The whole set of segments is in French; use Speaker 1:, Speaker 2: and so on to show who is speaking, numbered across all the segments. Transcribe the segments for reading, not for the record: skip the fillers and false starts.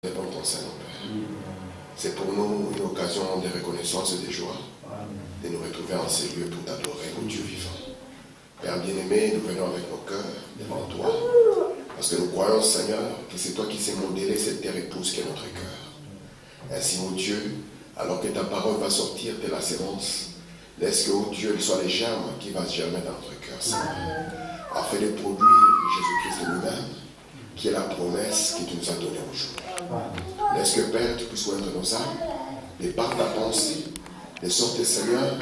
Speaker 1: Devant ton Seigneur, Père. C'est pour nous une occasion de reconnaissance et de joie de nous retrouver en ces lieux pour t'adorer, mon Dieu vivant. Père bien-aimé, nous venons avec nos cœurs devant toi, parce que nous croyons, Seigneur, que c'est toi qui sais modeler cette terre épouse qui est notre cœur. Ainsi, mon Dieu, alors que ta parole va sortir de la sémence, laisse que, oh Dieu, il soit les germes qui vont germer dans notre cœur, Seigneur, afin de produire Jésus-Christ lui-même, qui est la promesse que tu nous as donnée aujourd'hui. Laisse que, Père, tu puisses oindre nos âmes, et par ta pensée, de sorte, Seigneur,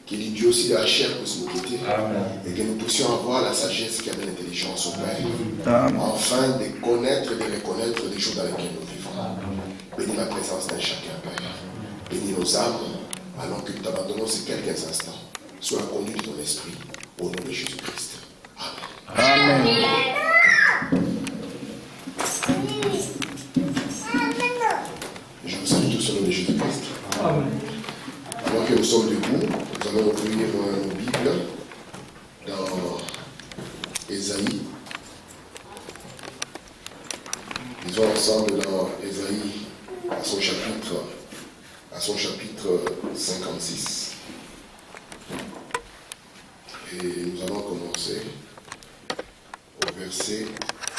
Speaker 1: que l'Idiot aussi de la chair puisse nous quitter. Amen. Et que nous puissions avoir la sagesse qui a de l'intelligence au Père, afin de connaître et de reconnaître les jours dans lesquels nous vivons. Bénis la présence d'un chacun, Père. Bénis nos âmes, alors que nous t'abandonnons ces quelques instants. Sois la conduite de ton esprit, au nom de Jésus-Christ. Amen. Amen. Je vous salue tous au nom de Jésus-Christ. Amen. Alors que nous sommes debout, nous allons ouvrir nos Bibles dans Ésaïe. Lisons ensemble dans Ésaïe à son chapitre 56. Et nous allons commencer au verset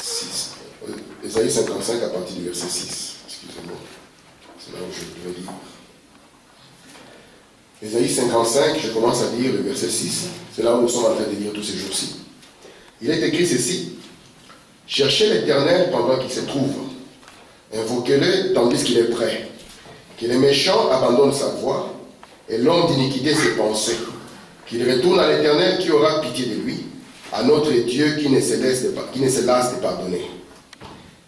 Speaker 1: 6. Ésaïe 55 à partir du verset 6. Excusez-moi. C'est là où je vais lire. Ésaïe 55, je commence à lire le verset 6. C'est là où nous sommes en train de lire tous ces jours-ci. Il est écrit ceci. Cherchez l'Éternel pendant qu'il se trouve. Invoquez-le tandis qu'il est prêt. Que les méchants abandonnent sa voie et l'homme d'iniquité ses pensées. Qu'il retourne à l'Éternel qui aura pitié de lui, à notre Dieu qui ne se lasse de pardonner.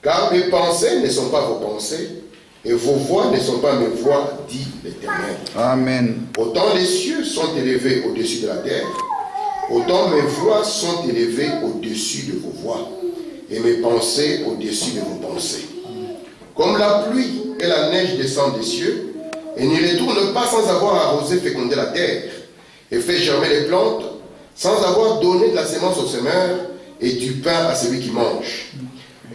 Speaker 1: Car mes pensées ne sont pas vos pensées, et vos voix ne sont pas mes voix, dit l'Éternel. Amen. Autant les cieux sont élevés au-dessus de la terre, autant mes voix sont élevées au-dessus de vos voix, et mes pensées au-dessus de vos pensées. Comme la pluie et la neige descendent des cieux, et n'y retournent pas sans avoir arrosé, fécondé la terre, et fait germer les plantes, sans avoir donné de la sémence au semeur, et du pain à celui qui mange.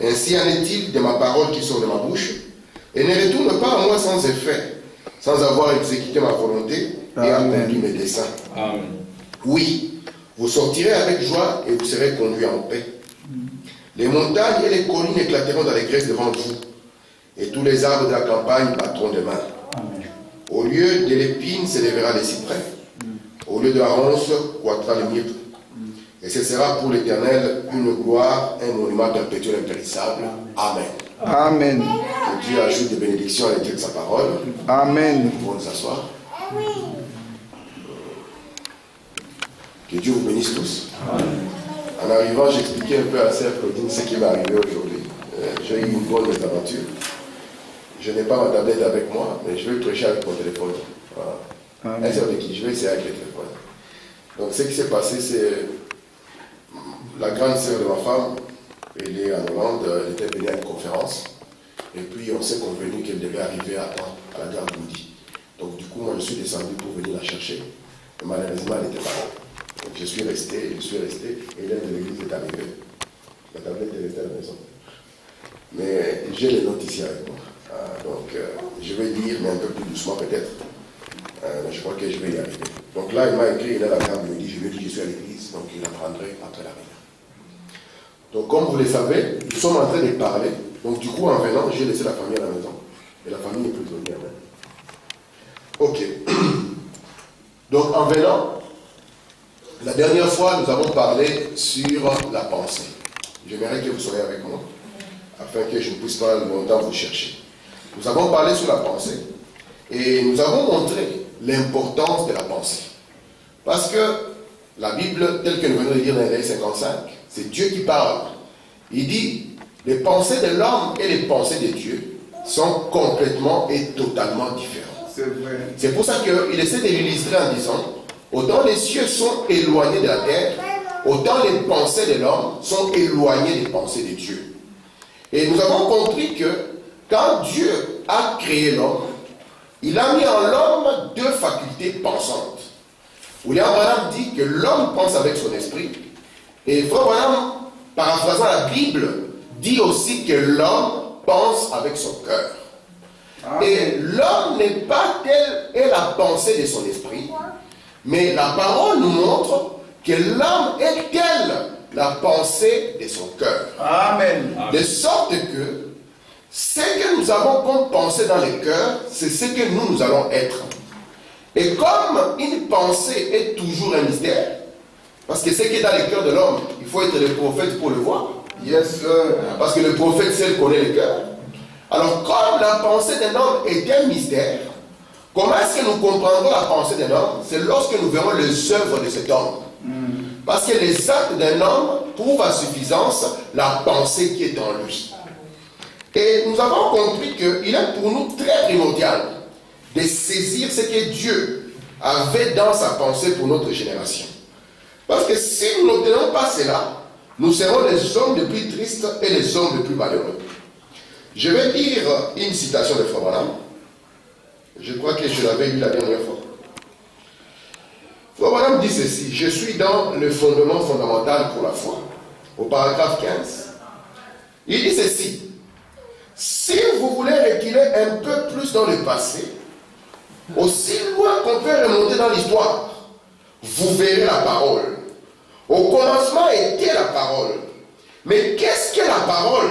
Speaker 1: Ainsi en est-il de ma parole qui sort de ma bouche, et ne retourne pas à moi sans effet, sans avoir exécuté ma volonté et accompli mes desseins. Amen. Oui, vous sortirez avec joie et vous serez conduits en paix. Les montagnes et les collines éclateront d'allégresse devant vous, et tous les arbres de la campagne battront des mains. Amen. Au lieu de l'épine s'élèvera les cyprès, au lieu de la ronce croîtra le myrte. Et ce sera pour l'Éternel une gloire, un monument perpétuel impérissable. Amen. Amen. Que Dieu ajoute des bénédictions à l'étude de sa parole. Amen. Nous pouvons nous asseoir. Que Dieu vous bénisse tous. Amen. En arrivant, j'expliquais un peu à Sœur Claudine ce qui m'est arrivé aujourd'hui. J'ai eu une bonne aventure. Je n'ai pas ma tablette avec moi, mais je vais prêcher avec mon téléphone. Voilà. Elle sert de qui? Je vais essayer avec le téléphone. Donc ce qui s'est passé, c'est la grande sœur de ma femme, elle est en Hollande, elle était venue à une conférence, et puis on s'est convenu qu'elle devait arriver à temps, à la gare Goudi. Donc du coup, moi je suis descendu pour venir la chercher, mais malheureusement elle n'était pas là. Donc je suis resté, et l'aide de l'église est arrivée. La tablette est restée à la maison. Mais j'ai les notes ici avec moi. Donc je vais lire, mais un peu plus doucement peut-être. Je crois que je vais y arriver. Donc là, il m'a écrit, il est à la gare Goudi, je lui ai dit que je suis à l'église, donc il apprendrait après la réunion. Donc, comme vous le savez, nous sommes en train de parler. Donc, du coup, en venant, j'ai laissé la famille à la maison. Et la famille n'est plus venue. Ok. Donc, en venant, la dernière fois, nous avons parlé sur la pensée. J'aimerais que vous soyez avec moi, afin que je ne puisse pas longtemps vous chercher. Nous avons parlé sur la pensée. Et nous avons montré l'importance de la pensée. Parce que la Bible, telle que nous venons de lire dans Ésaïe 55, c'est Dieu qui parle. Il dit, les pensées de l'homme et les pensées de Dieu sont complètement et totalement différentes. C'est vrai. C'est pour ça qu'il essaie de l'illustrer en disant, autant les cieux sont éloignés de la terre, autant les pensées de l'homme sont éloignées des pensées de Dieu. Et nous avons compris que quand Dieu a créé l'homme, il a mis en l'homme deux facultés pensantes. William Branham dit que l'homme pense avec son esprit. Et Frère Branham, paraphrasant la Bible, dit aussi que l'homme pense avec son cœur. Et l'homme n'est pas telle est la pensée de son esprit, mais la parole nous montre que l'homme est telle la pensée de son cœur.
Speaker 2: Amen.
Speaker 1: De sorte que ce que nous avons comme pensée dans le cœur, c'est ce que nous allons être. Et comme une pensée est toujours un mystère, parce que ce qui est dans le cœur de l'homme, il faut être le prophète pour le voir.
Speaker 2: Yes, sir.
Speaker 1: Parce que le prophète seul connaît le cœur. Alors, comme la pensée d'un homme est un mystère, comment est-ce que nous comprendrons la pensée d'un homme? C'est lorsque nous verrons les œuvres de cet homme. Parce que les actes d'un homme prouvent à suffisance la pensée qui est en lui. Et nous avons compris qu'il est pour nous très primordial de saisir ce que Dieu avait dans sa pensée pour notre génération. Parce que si nous n'obtenons pas cela, nous serons les hommes les plus tristes et les hommes les plus malheureux. Je vais lire une citation de Frère Branham. Je crois que je l'avais lu la dernière fois. Frère Branham dit ceci: je suis dans le fondement fondamental pour la foi. Au paragraphe 15. Il dit ceci: si vous voulez reculer un peu plus dans le passé, aussi loin qu'on peut remonter dans l'histoire, vous verrez la parole. Au commencement était la parole. Mais qu'est-ce que la parole?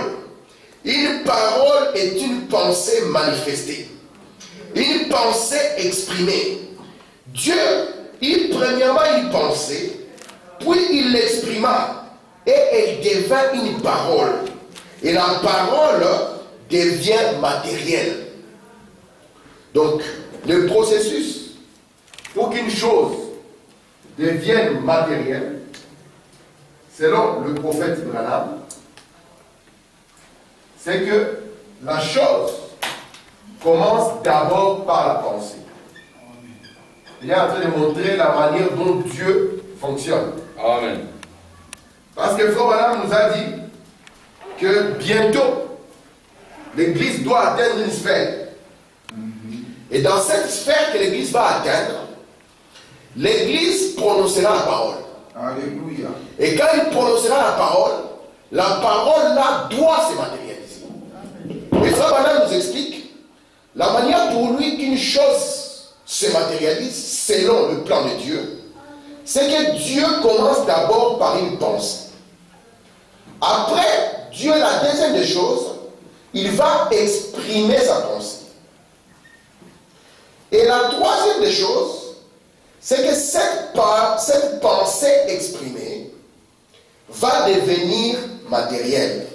Speaker 1: Une parole est une pensée manifestée, une pensée exprimée. Dieu, premièrement, il pensait, puis il l'exprima, et elle devint une parole. Et la parole devient matérielle. Donc, le processus pour qu'une chose devienne matérielle, selon le prophète Branham, c'est que la chose commence d'abord par la pensée. Il est en train de montrer la manière dont Dieu fonctionne.
Speaker 3: Amen.
Speaker 1: Parce que Frère Branham nous a dit que bientôt, l'Église doit atteindre une sphère. Et dans cette sphère que l'Église va atteindre, l'Église prononcera la parole.
Speaker 2: Alléluia.
Speaker 1: Et quand il prononcera la parole là doit se matérialiser. Et Frère Branham nous explique la manière pour lui qu'une chose se matérialise selon le plan de Dieu, c'est que Dieu commence d'abord par une pensée. Après, Dieu, la deuxième des choses, il va exprimer sa pensée. Et la troisième des choses, c'est que cette pensée exprimée va devenir matérielle.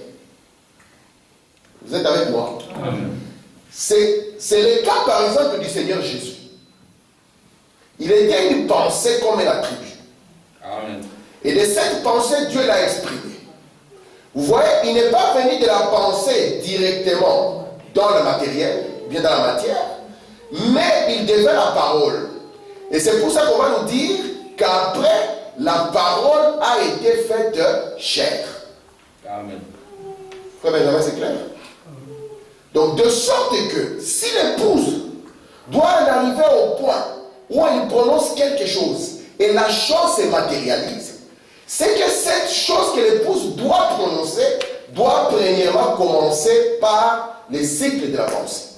Speaker 1: Vous êtes avec moi? C'est le cas par exemple du Seigneur Jésus. Il était une pensée comme un attribut.
Speaker 3: Amen.
Speaker 1: Et de cette pensée, Dieu l'a exprimée. Vous voyez, il n'est pas venu de la pensée directement dans le matériel, bien dans la matière, mais il devient la parole. Et c'est pour ça qu'on va nous dire qu'après, la parole a été faite chair.
Speaker 3: Amen.
Speaker 1: Frère Benjamin, c'est clair? Donc, de sorte que si l'épouse doit en arriver au point où il prononce quelque chose et la chose se matérialise, c'est que cette chose que l'épouse doit prononcer doit premièrement commencer par les cycles de la pensée.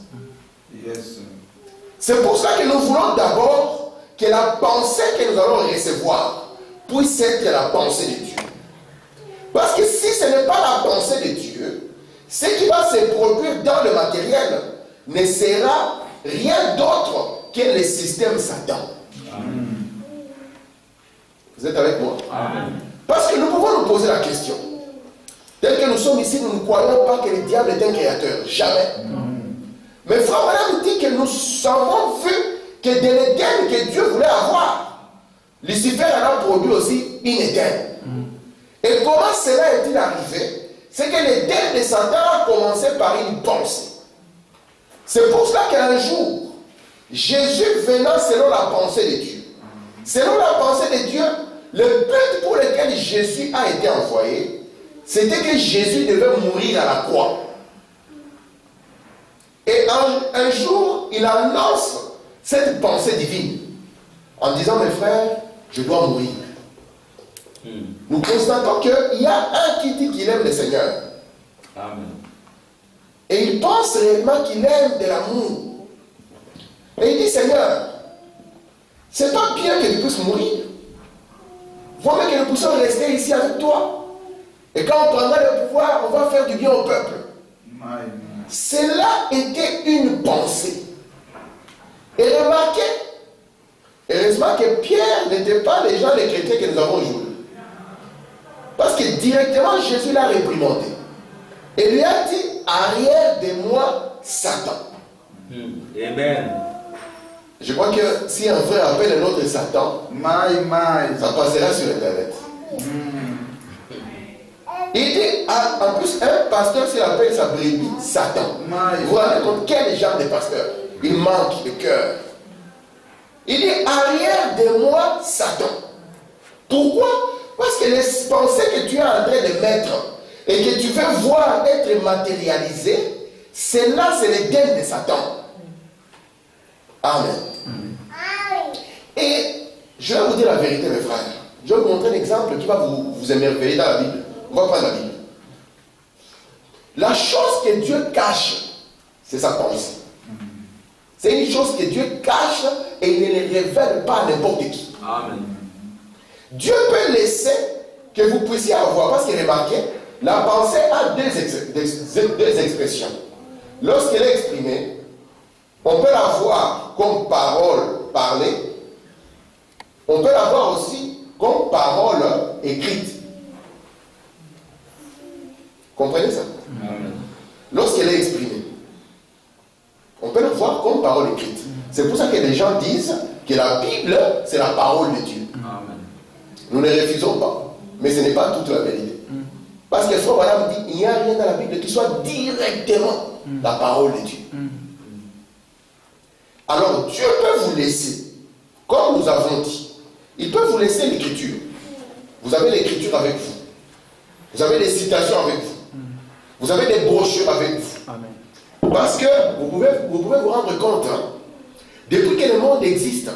Speaker 2: Yes.
Speaker 1: C'est pour ça que nous voulons d'abord que la pensée que nous allons recevoir puisse être la pensée de Dieu. Parce que si ce n'est pas la pensée de Dieu, ce qui va se produire dans le matériel ne sera rien d'autre que le système Satan.
Speaker 3: Amen.
Speaker 1: Vous êtes avec moi?
Speaker 3: Amen.
Speaker 1: Parce que nous pouvons nous poser la question. Tel que nous sommes ici, nous ne croyons pas que le diable est un créateur. Jamais. Mais Frère Branham dit que nous avons vu que de l'Éden que Dieu voulait avoir, Lucifer en a produit aussi une Éden. Et comment cela est-il arrivé? C'est que l'Éden de Satan a commencé par une pensée. C'est pour cela qu'un jour, Jésus venant selon la pensée de Dieu, selon la pensée de Dieu, le but pour lequel Jésus a été envoyé, c'était que Jésus devait mourir à la croix. Et un jour, il annonce cette pensée divine en disant: mes frères, je dois mourir. Nous constatons qu'il y a un qui dit qu'il aime le Seigneur.
Speaker 3: Amen.
Speaker 1: Et Et il pense réellement qu'il aime de l'amour. Et il dit, Seigneur, c'est pas bien que tu puisses mourir. Vaut mieux que nous puissions rester ici avec toi. Et quand on prendra le pouvoir, on va faire du bien au peuple. Cela était une pensée. Et remarquez, heureusement que Pierre n'était pas les gens, les chrétiens que nous avons aujourd'hui. Parce que directement, Jésus l'a réprimandé. Et lui a dit, arrière de moi, Satan.
Speaker 3: Amen.
Speaker 1: Je crois que si un frère appelle un autre Satan, ça passera sur Internet. Il dit, en plus, un pasteur, s'il appelle sa brebis Satan. Vous vous rendez compte quel genre de pasteur? Il manque de cœur. Il dit, arrière de moi, Satan. Pourquoi? Parce que les pensées que tu es en train de mettre et que tu veux voir être matérialisées, c'est les gains de Satan. Amen. Et je vais vous dire la vérité, mes frères. Je vais vous montrer un exemple qui va vous émerveiller dans la Bible. On va prendre la Bible. La chose que Dieu cache, c'est sa pensée. C'est une chose que Dieu cache et il ne les révèle pas à n'importe qui.
Speaker 3: Amen.
Speaker 1: Dieu peut laisser que vous puissiez avoir, parce que remarquez, la pensée a deux expressions. Lorsqu'elle est exprimée, on peut la voir comme parole parlée, on peut la voir aussi comme parole écrite. Comprenez ça?
Speaker 3: Amen.
Speaker 1: Lorsqu'elle est exprimée, on peut la voir comme parole écrite. C'est pour ça que les gens disent que la Bible, c'est la parole de Dieu.
Speaker 3: Amen.
Speaker 1: Nous ne refusons pas, mais ce n'est pas toute la vérité. Parce que frère Madame dit, il n'y a rien dans la Bible qui soit directement la parole de Dieu. Alors Dieu peut vous laisser, comme nous avons dit, il peut vous laisser l'écriture. Vous avez l'écriture avec vous. Vous avez des citations avec vous. Vous avez des brochures avec vous. Amen. Parce que vous pouvez vous rendre compte, depuis que le monde existe,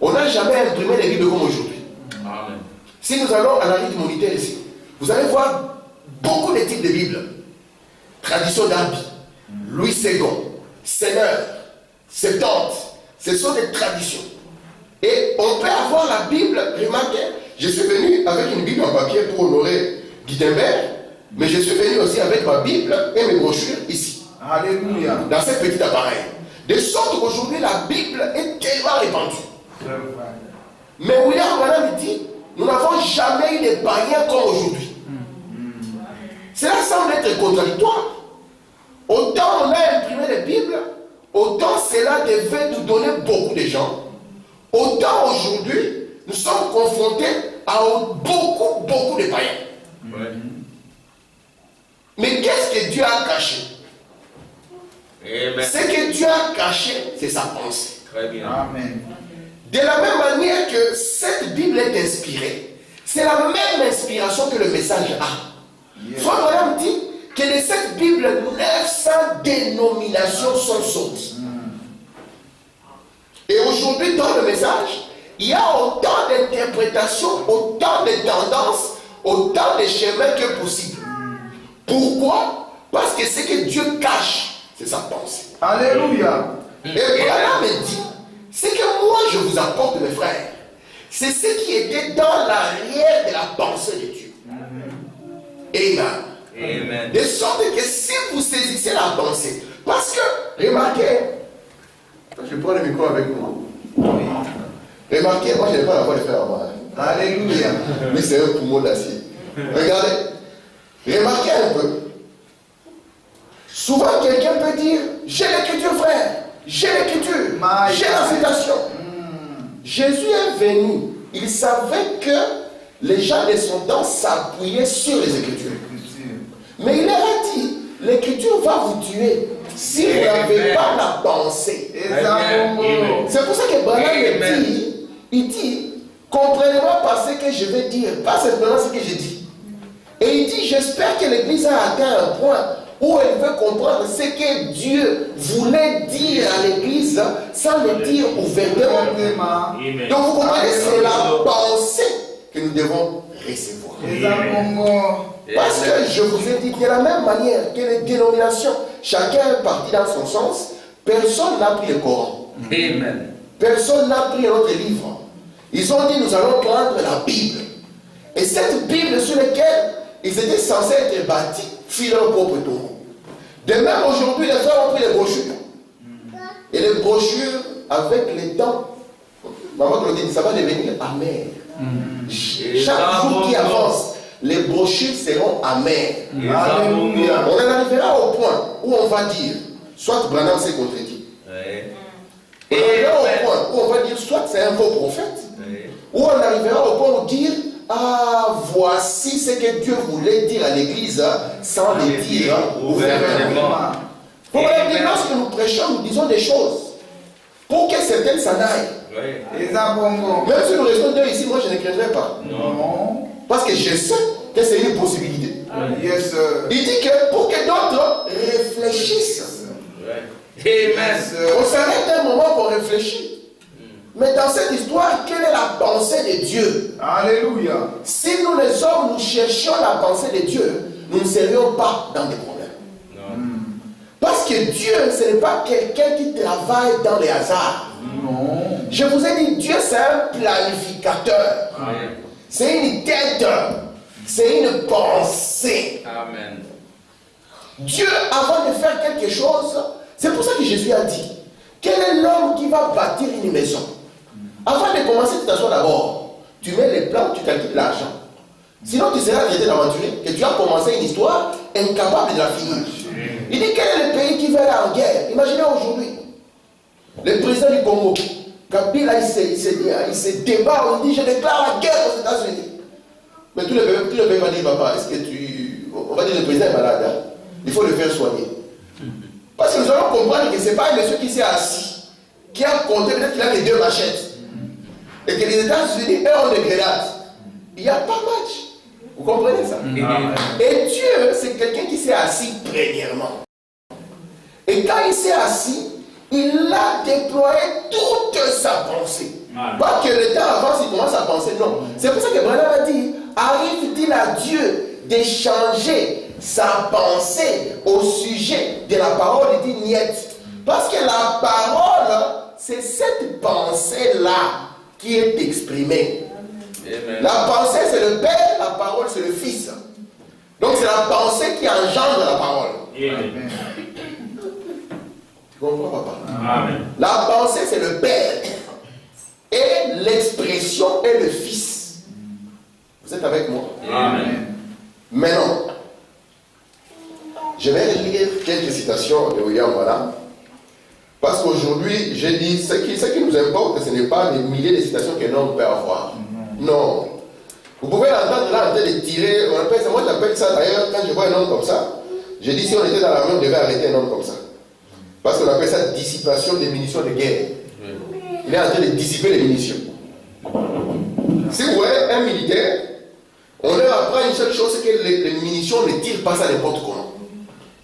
Speaker 1: on n'a jamais imprimé les Bibles comme aujourd'hui.
Speaker 3: Amen.
Speaker 1: Si nous allons à la rite monétaire ici, vous allez voir beaucoup de types de Bibles. Tradition d'Arby, Louis II, Seigneur, Septante. Ce sont des traditions. Et on peut avoir la Bible, remarquez, je suis venu avec une Bible en papier pour honorer Guitenberg, mais je suis venu aussi avec ma Bible et mes brochures ici.
Speaker 2: Alléluia.
Speaker 1: Dans ce petit appareil. De sorte qu'aujourd'hui, la Bible est tellement répandue. Mais William Branham dit, nous n'avons jamais eu des païens comme aujourd'hui. Cela semble être contradictoire. Autant on a imprimé les Bibles, autant cela devait nous donner beaucoup de gens. Autant aujourd'hui, nous sommes confrontés à beaucoup de païens.
Speaker 3: Ouais.
Speaker 1: Mais qu'est-ce que Dieu a caché?
Speaker 3: Amen.
Speaker 1: Ce que Dieu a caché, c'est sa pensée.
Speaker 3: Très bien.
Speaker 2: Amen.
Speaker 1: De la même manière que cette Bible est inspirée, c'est la même inspiration que le message a. Frère Branham dit que de cette Bible, 900 dénominations sont sorties. Et aujourd'hui, dans le message, il y a autant d'interprétations, autant de tendances, autant de chemins que possible. Pourquoi? Parce que ce que Dieu cache, c'est sa pensée.
Speaker 2: Alléluia.
Speaker 1: Et Branham me dit, ce que moi je vous apporte, mes frères, c'est ce qui était dans l'arrière de la pensée de Dieu. Amen.
Speaker 3: Amen.
Speaker 1: De sorte que si vous saisissez la pensée, parce que, remarquez, je prends le micro avec moi. Remarquez, moi je n'ai pas la voix de faire à moi.
Speaker 2: Alléluia.
Speaker 1: Lui c'est un poumon d'acier. Regardez, remarquez un peu. Souvent quelqu'un peut dire, j'ai l'écriture frère, j'ai l'écriture, j'ai la citation. Jésus est venu, il savait que les gens de son temps s'appuyaient sur les Écritures. Mais il leur a dit, l'écriture va vous tuer si vous n'avez pas la pensée. C'est pour ça que Branham dit, il dit, comprenez-moi par ce que je vais dire, pas simplement ce que je dis. Et il dit, j'espère que l'Église a atteint un point où elle veut comprendre ce que Dieu voulait dire à l'Église sans le dire ouvertement. Donc vous comprenez, c'est la pensée que nous devons recevoir. Parce que je vous ai dit de la même manière que les dénominations, chacun est parti dans son sens. Personne n'a pris le Coran.
Speaker 3: Amen.
Speaker 1: Personne n'a pris un autre livre. Ils ont dit, nous allons prendre la Bible. Et cette Bible sur laquelle ils étaient censés être bâtis, fit leur propre tombeau. De même, aujourd'hui, les frères ont pris les brochures. Et les brochures, avec le temps, maman Claudine, ça va devenir amer. Chaque jour qui avance, les brochures seront amères.
Speaker 2: Alléluia.
Speaker 1: On en arrivera au point où on va dire, soit Branham s'est contredit. On arrivera au point où on va dire, soit c'est un faux prophète. Ou on arrivera au point où dire, ah, voici ce que Dieu voulait dire à l'église sans le dire ouvertement. Pour lorsque nous prêchons, nous disons des choses pour que certaines s'en aillent. Même si nous restons deux ici, moi je ne craindrai pas.
Speaker 2: Non.
Speaker 1: Parce que je sais que c'est une possibilité.
Speaker 2: Yes, sir.
Speaker 1: Il dit que pour que d'autres réfléchissent.
Speaker 3: Amen.
Speaker 1: On s'arrête un moment pour réfléchir. Mais dans cette histoire, quelle est la pensée de Dieu?
Speaker 2: Alléluia.
Speaker 1: Si nous les hommes, nous cherchions la pensée de Dieu, nous ne serions pas dans des problèmes. Parce que Dieu, ce n'est pas quelqu'un qui travaille dans les hasards.
Speaker 2: Non.
Speaker 1: Je vous ai dit, Dieu c'est un planificateur. C'est une tête. C'est une pensée.
Speaker 3: Amen.
Speaker 1: Dieu, avant de faire quelque chose, c'est pour ça que Jésus a dit, quel est l'homme qui va bâtir une maison? Avant de commencer, tu t'assois d'abord. Tu mets les plans, tu calcules l'argent. Sinon, tu seras traité d'aventurier, que tu as commencé une histoire incapable de la finir. Il dit, quel est le pays qui va aller en guerre? Imaginez aujourd'hui, le président du Congo, Kabila, il se débat, on dit, je déclare la guerre aux États-Unis. Mais tout le pays va dire, papa, est-ce que on va dire, le président est malade, hein? Il faut le faire soigner. Parce que nous allons comprendre que ce n'est pas un monsieur qui s'est assis, qui a compté, peut-être qu'il a les deux machettes. Et que les États-Unis, eux, ont des grenades. Il n'y a pas match. Vous comprenez ça? Et Dieu, c'est quelqu'un qui s'est assis premièrement. Et quand il s'est assis, il a déployé toute sa pensée. Pas que le temps avance, il commence à penser, non. C'est pour ça que Branham a dit, arrive-t-il à Dieu d'échanger sa pensée au sujet de la parole? Il dit, niet. Parce que la parole, c'est cette pensée-là qui est exprimée. Amen. La pensée, c'est le Père, la parole, c'est le Fils. Donc, c'est la pensée qui engendre la parole.
Speaker 2: Amen.
Speaker 1: Tu comprends, papa?
Speaker 3: Amen.
Speaker 1: La pensée, c'est le Père. Et l'expression est le Fils. Vous êtes avec moi?
Speaker 3: Amen.
Speaker 1: Maintenant, je vais lire quelques citations de William Branham. Parce qu'aujourd'hui, j'ai dit, ce qui nous importe, ce n'est pas des milliers de citations qu'un homme peut avoir. Non. Vous pouvez l'entendre là en train de tirer, on appelle ça, moi j'appelle ça d'ailleurs, quand je vois un homme comme ça, je dis si on était dans la main, on devait arrêter un homme comme ça. Parce qu'on appelle ça dissipation des munitions de guerre. Il est en train de dissiper les munitions. Si vous voyez un militaire, on leur apprend une seule chose, c'est que les munitions ne tirent pas ça n'importe comment.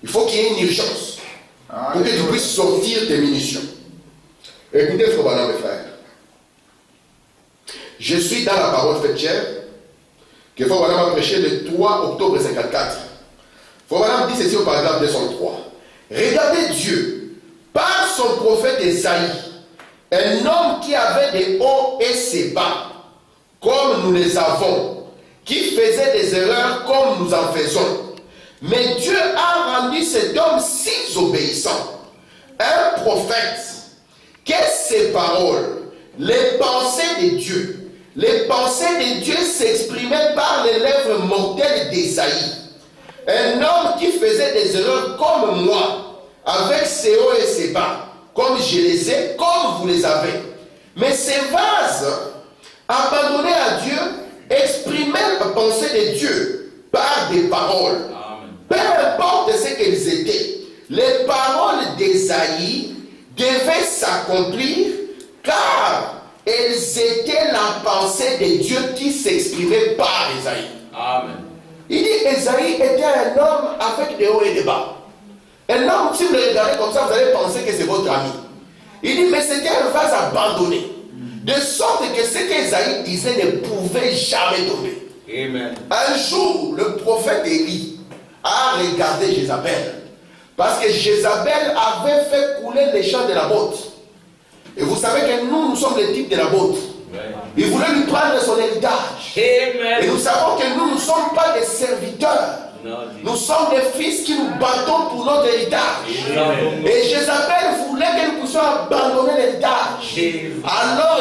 Speaker 1: Il faut qu'il y ait une urgence pour que tu puisses sortir tes munitions. Écoutez, frère Branham, mes frères. Je suis dans la parole faite chair que frère Branham a prêché le 3 octobre 54. Frère Branham dit ceci au paragraphe 203. Regardez Dieu, par son prophète Esaïe, un homme qui avait des hauts et ses bas, comme nous les avons, qui faisait des erreurs comme nous en faisons. Mais Dieu a rendu cet homme si obéissant, un prophète, que ses paroles, les pensées de Dieu, les pensées de Dieu s'exprimaient par les lèvres mortelles d'Esaïe. Un homme qui faisait des erreurs comme moi, avec ses hauts et ses bas, comme je les ai, comme vous les avez. Mais ces vases, abandonnés à Dieu, exprimaient la pensée de Dieu par des paroles. Peu importe ce qu'elles étaient, les paroles d'Esaïe devaient s'accomplir car elles étaient la pensée de Dieu qui s'exprimait par Esaïe. Amen. Il dit Esaïe était un homme avec des hauts et des bas. Un homme, si vous le regardez comme ça, vous allez penser que c'est votre ami. Il dit, mais c'était un vase abandonné. De sorte que ce qu'Esaïe disait ne pouvait jamais tomber. Amen. Un jour, le prophète Élie a regardé Jézabel. Parce que Jézabel avait fait couler les champs de Naboth. Et vous savez que nous sommes les types de Naboth. Il voulait lui prendre son héritage.
Speaker 3: Amen.
Speaker 1: Et nous savons que nous ne sommes pas des serviteurs. Nous sommes des fils qui nous battons pour notre héritage.
Speaker 3: Amen.
Speaker 1: Et Jézabel voulait que nous puissions abandonner l'héritage. Alors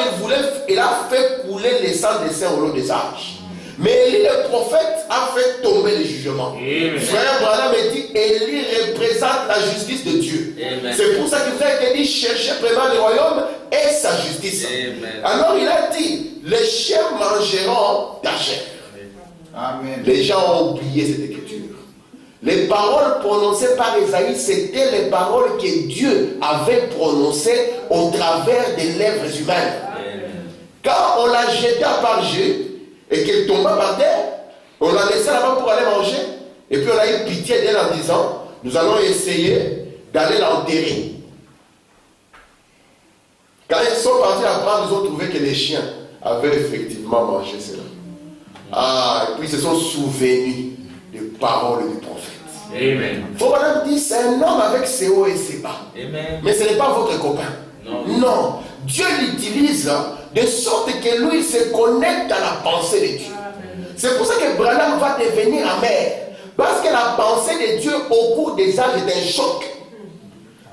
Speaker 1: il a fait couler les sangs des saints au long des âges. Mais Élie le prophète a fait tomber le jugement.
Speaker 3: Amen.
Speaker 1: Frère Branham dit, Élie représente la justice de Dieu.
Speaker 3: Amen.
Speaker 1: C'est pour ça qu'il vous a été dit, cherchez vraiment le royaume et sa justice.
Speaker 3: Amen.
Speaker 1: Alors il a dit, les chiens mangeront ta chair.
Speaker 2: Amen.
Speaker 1: Les gens ont oublié cette écriture. Les paroles prononcées par Esaïe, c'était les paroles que Dieu avait prononcées au travers des lèvres humaines. Quand on l'a jeté à part Dieu, et qu'elle tomba par terre, on l'a laissé là-bas pour aller manger, et puis on a eu pitié d'elle en disant, nous allons essayer d'aller l'enterrer. Quand ils sont partis à prendre, ils ont trouvé que les chiens avaient effectivement mangé cela. Et puis ils se sont souvenus des paroles du prophète.
Speaker 3: Amen.
Speaker 1: Faut même dire, c'est un homme avec ses hauts et ses bas.
Speaker 3: Amen.
Speaker 1: Mais ce n'est pas votre copain. Non. Dieu l'utilise de sorte que lui se connecte à la pensée de Dieu. C'est pour ça que Branham va devenir amer. Parce que la pensée de Dieu au cours des âges est un choc.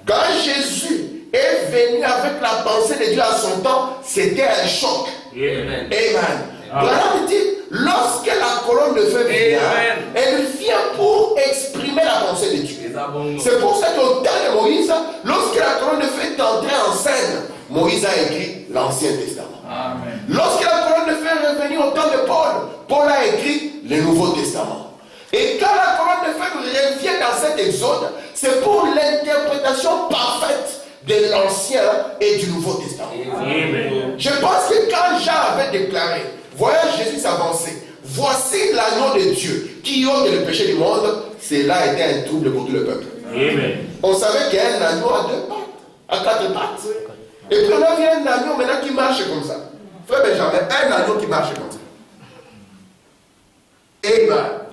Speaker 1: Quand Jésus est venu avec la pensée de Dieu à son temps, c'était un choc.
Speaker 3: Amen.
Speaker 1: Amen. Branham dit, lorsque la colonne de feu vient, elle vient pour exprimer la pensée de Dieu. C'est pour ça qu'au temps de Moïse, lorsque la colonne de feu est entrée en scène, Moïse a écrit l'Ancien Testament.
Speaker 2: Amen.
Speaker 1: Lorsque la colonne de feu est revenue au temps de Paul, Paul a écrit le Nouveau Testament. Et quand la colonne de feu revient dans cet exode, c'est pour l'interprétation parfaite de l'Ancien et du Nouveau Testament.
Speaker 3: Amen.
Speaker 1: Je pense que quand Jean avait déclaré, voyez Jésus s'avancer, voici l'agneau de Dieu qui ôte le péché du monde, cela était un trouble pour tout le peuple.
Speaker 3: Amen.
Speaker 1: On savait qu'il y a un agneau à 2 pattes, à 4 pattes. Et puis on a vu un agneau maintenant qui marche comme ça. Frère Benjamin, un agneau qui marche comme ça.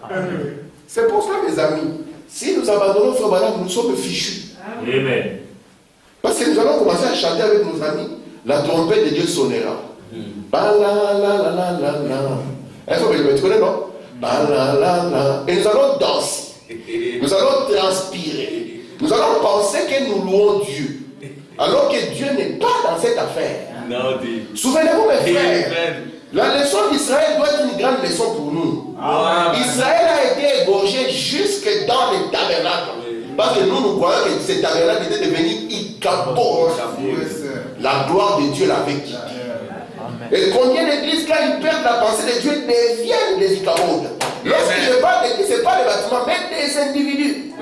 Speaker 1: Amen. C'est pour cela, mes amis, si nous abandonnons Frère Branham, nous sommes fichus.
Speaker 3: Amen.
Speaker 1: Parce que nous allons commencer à chanter avec nos amis, la trompette de Dieu sonnera. Ba la la la la la la. Frère Benjamin, tu connais, non? Ba la la la. Et nous allons danser. Nous allons transpirer. Nous allons penser que nous louons Dieu. Alors que Dieu n'est pas dans cette affaire. Souvenez-vous, mes frères, la leçon d'Israël doit être une grande leçon pour nous. Israël a été égorgé jusque dans les tabernacles. Parce que nous croyons que ces tabernacles étaient devenus Icabod. La gloire de Dieu l'avait quitté. Et combien d'églises, quand ils perdent la pensée de Dieu, deviennent des Icabod. Lorsque je parle d'église, ce n'est pas des bâtiments, mais des individus.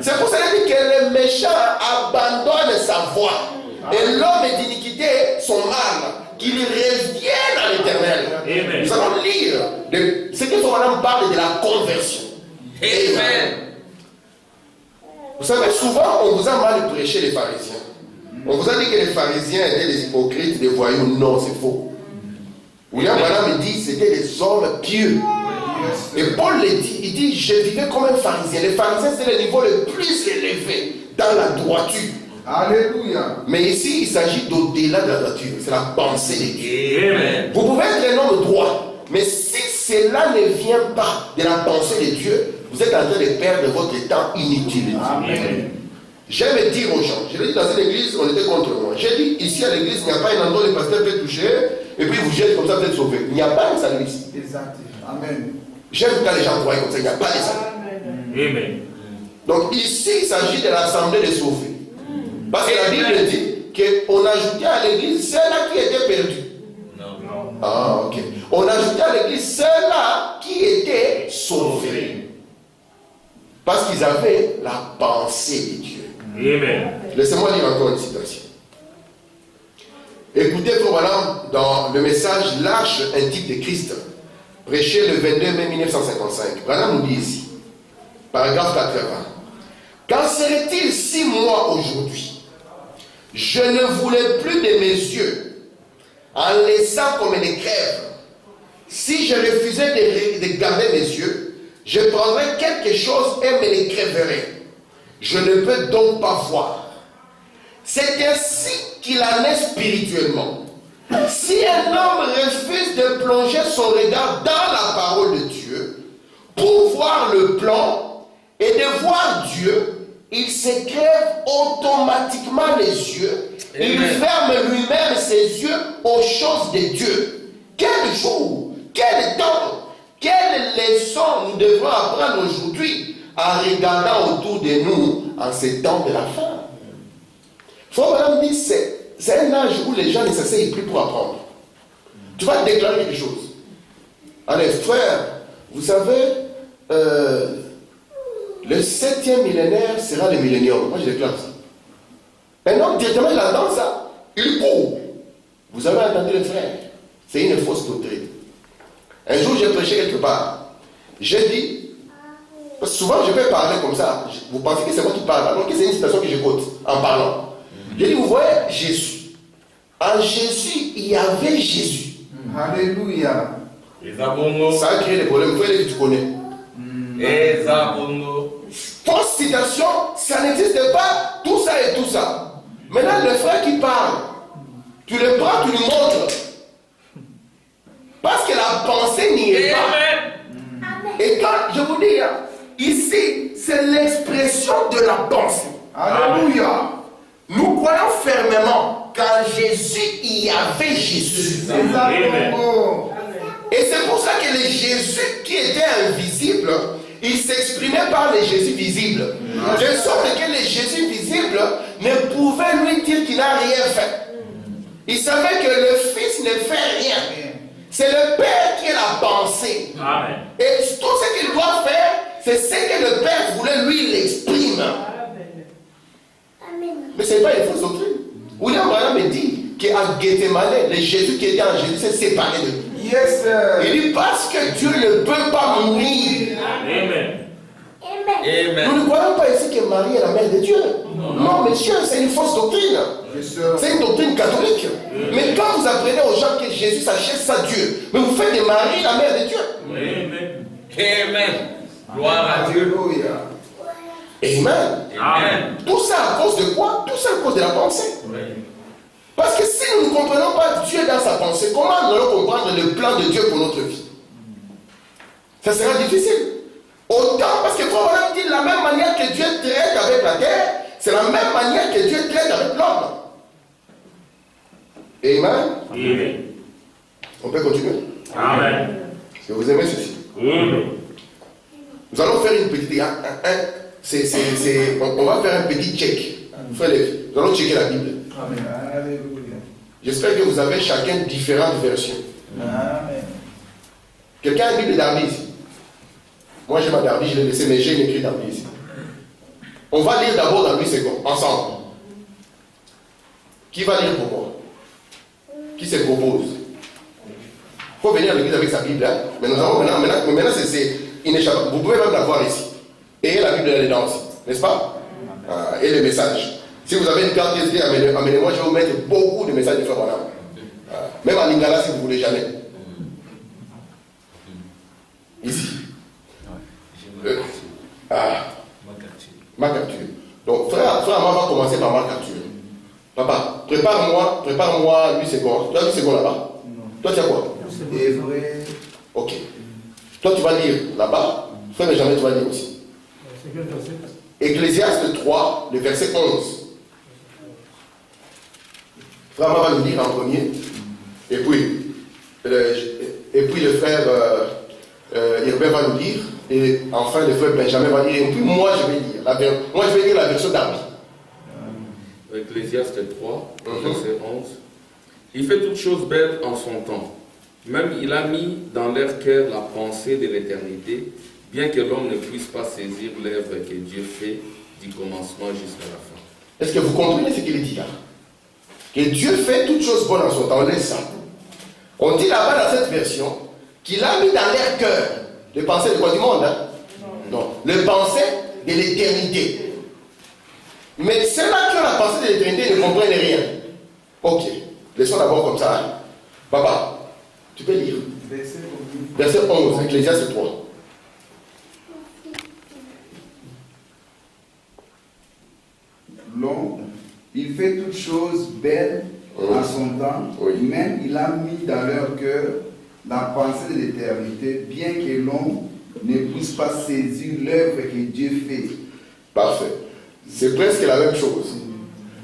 Speaker 1: C'est pour cela que le méchant abandonne sa voie. Et l'homme d'iniquité, son mal, qu'il revienne à l'éternel. Nous allons lire ce que son madame parle de la conversion. Amen. Vous savez, souvent, on vous a mal prêché les pharisiens. On vous a dit que les pharisiens étaient des hypocrites, des voyous. Non, c'est faux. William Branham dit que c'était des hommes pieux. Et Paul le dit, il dit, je vivais comme un pharisien. Les pharisiens, c'est le niveau le plus élevé dans la droiture.
Speaker 2: Alléluia.
Speaker 1: Mais ici, il s'agit d'au-delà de la droiture. C'est la pensée de Dieu.
Speaker 3: Amen.
Speaker 1: Vous pouvez être un homme droit, mais si cela ne vient pas de la pensée de Dieu, vous êtes en train de perdre votre temps inutile.
Speaker 2: Amen.
Speaker 1: J'aime dire aux gens, je l'ai dit dans une église, on était contre moi. J'ai dit, ici à l'église, il n'y a pas un endroit où le pasteur peut toucher, et puis vous jette comme ça, vous êtes sauvé. Il n'y a pas un salut ici.
Speaker 2: Exact. Amen.
Speaker 1: J'aime quand les gens croient comme ça, il n'y a pas de salut.
Speaker 3: Amen.
Speaker 1: Donc ici, il s'agit de l'assemblée des sauvés. Parce que la Bible dit qu'on ajoutait à l'église ceux-là qui étaient perdus.
Speaker 3: Non.
Speaker 1: Ah, ok. On ajoutait à l'église ceux-là qui étaient sauvés. Parce qu'ils avaient la pensée de Dieu.
Speaker 3: Amen.
Speaker 1: Laissez-moi lire encore une citation. Écoutez, voilà, dans le message L'Arche intime de Christ, prêché le 22 mai 1955. Branham nous dit ici, paragraphe 80. Qu'en serait-il si moi aujourd'hui, je ne voulais plus de mes yeux, en laissant qu'on me les crève? Si je refusais de garder mes yeux, je prendrais quelque chose et me les crèverais. je ne peux donc pas voir. C'est ainsi qu'il en est spirituellement. Si un homme refuse de plonger son regard dans la parole de Dieu pour voir le plan et de voir Dieu, il se crève automatiquement les yeux.
Speaker 4: Amen.
Speaker 1: Il ferme lui-même ses yeux aux choses de Dieu. Quel jour, quel temps, quelle leçon nous devons apprendre aujourd'hui en regardant autour de nous en ces temps de la fin. Frère Madame dit, c'est un âge où les gens ne s'asseyent plus pour apprendre. Tu vas déclarer quelque chose. Allez, frère, vous savez, le 7e millénaire sera le millénium. Moi, je déclare ça. Un homme, directement, il entend ça. Il court. Vous avez entendu le frère. C'est une fausse doctrine. Un jour, j'ai prêché quelque part. J'ai dit, parce que souvent, je vais parler comme ça. Vous pensez que c'est moi qui parle, alors que c'est une citation que j'écoute en parlant. J'ai dit, vous voyez Jésus. En Jésus, il y avait Jésus.
Speaker 2: Alléluia.
Speaker 1: Ça a créé des problèmes. Vous voyez que tu connais. Fausse citation, ça n'existe pas. Tout ça et tout ça. Maintenant, le frère qui parle, tu le prends, tu lui montres. Parce que la pensée n'y est pas. Et quand je vous dis, ici, c'est l'expression de la pensée.
Speaker 2: Alléluia.
Speaker 1: Nous croyons fermement qu'en Jésus, il y avait Jésus.
Speaker 2: Exactement.
Speaker 1: Et c'est pour ça que le Jésus qui était invisible, il s'exprimait par le Jésus visible. De sorte que le Jésus visible ne pouvait lui dire qu'il n'a rien fait. Il savait que le Fils ne fait rien. C'est le Père qui est la pensée.
Speaker 3: Amen.
Speaker 1: Et tout ce qu'il doit faire, c'est ce que le Père voulait, lui, il l'exprime. Mais ce n'est pas une fausse doctrine. William Branham me dit qu'à Gethsemane, le Jésus qui était en Jésus s'est séparé de lui.
Speaker 2: Yes, sir.
Speaker 1: Il dit parce que Dieu ne peut pas mourir.
Speaker 3: Amen.
Speaker 1: Nous ne croyons pas ici que Marie est la mère de Dieu. Non, monsieur, c'est une fausse doctrine.
Speaker 2: Yes, sir.
Speaker 1: C'est une doctrine catholique. Mais quand vous apprenez aux gens que Jésus s'achète sa Dieu, mais vous faites de Marie la mère de Dieu.
Speaker 3: Amen.
Speaker 4: Amen. Gloire à Dieu.
Speaker 2: Alléluia.
Speaker 1: Amen.
Speaker 3: Amen.
Speaker 1: Tout ça à cause de quoi? Tout ça à cause de la pensée. Parce que si nous ne comprenons pas Dieu dans sa pensée, comment nous allons comprendre le plan de Dieu pour notre vie? Ça sera difficile. Autant parce que quand on a dit de la même manière que Dieu traite avec la terre, c'est la même manière que Dieu traite avec l'homme. Amen.
Speaker 3: Amen.
Speaker 1: On peut continuer?
Speaker 3: Amen.
Speaker 1: Est-ce que vous aimez ceci?
Speaker 3: Amen.
Speaker 1: Nous allons faire une petite... on va faire un petit check. Nous allons checker la Bible.
Speaker 2: Amen. Alléluia.
Speaker 1: J'espère que vous avez chacun différentes versions.
Speaker 2: Amen.
Speaker 1: Quelqu'un a une Bible d'Arby ici? Moi j'ai ma Darby, je l'ai laissé, mais j'ai une écrit Darby ici. On va lire d'abord dans 8 secondes, ensemble. Qui va lire pour moi? Qui se propose? Il faut venir à l'église avec sa Bible. Hein? Mais nous avons maintenant c'est inéchappable. Vous pouvez même la voir ici. Et la Bible est dedans aussi, n'est-ce pas? Et les messages. Si vous avez une carte SD, amenez-moi, je vais vous mettre beaucoup de messages de Frère Branham. Même en lingala si vous voulez jamais. Ici. Marc Arthur. Donc, frère Amar va commencer par Marc Arthur. Papa, prépare-moi 8 secondes. Tu as 8 secondes là-bas? Toi, tu as quoi?
Speaker 2: Hébreu.
Speaker 1: Ok. Toi, tu vas lire là-bas. Frère Benjamin, tu vas lire aussi. Ecclésiaste 3, le verset 11. Frère Amar va nous lire en premier. Et puis le frère Herbert va nous lire. Et enfin, le frère Benjamin va lire. Et puis moi, je vais lire. Moi, je vais lire la version d'Arby.
Speaker 4: Ecclésiaste 3, verset 11. Il fait toutes choses belles en son temps. Même il a mis dans leur cœur la pensée de l'éternité, bien que l'homme ne puisse pas saisir l'œuvre que Dieu fait du commencement jusqu'à la fin.
Speaker 1: Est-ce que vous comprenez ce qu'il dit là? Que Dieu fait toutes choses bonnes en son temps. On laisse ça. On dit là-bas dans cette version qu'il a mis dans leur cœur les pensées de quoi, du monde, hein? Non. Les pensées de l'éternité. Mais ceux-là qui ont la pensée de l'éternité ne comprennent rien. Ok. Laissons d'abord comme ça. Hein? Papa, tu peux lire. Verset 11, Ecclésiaste 3.
Speaker 2: l'homme, il fait toutes choses belles en son temps.
Speaker 1: Oui.
Speaker 2: Même il a mis dans leur cœur la pensée de l'éternité, bien que l'homme ne puisse pas saisir l'œuvre que Dieu fait.
Speaker 1: Parfait. C'est presque la même chose.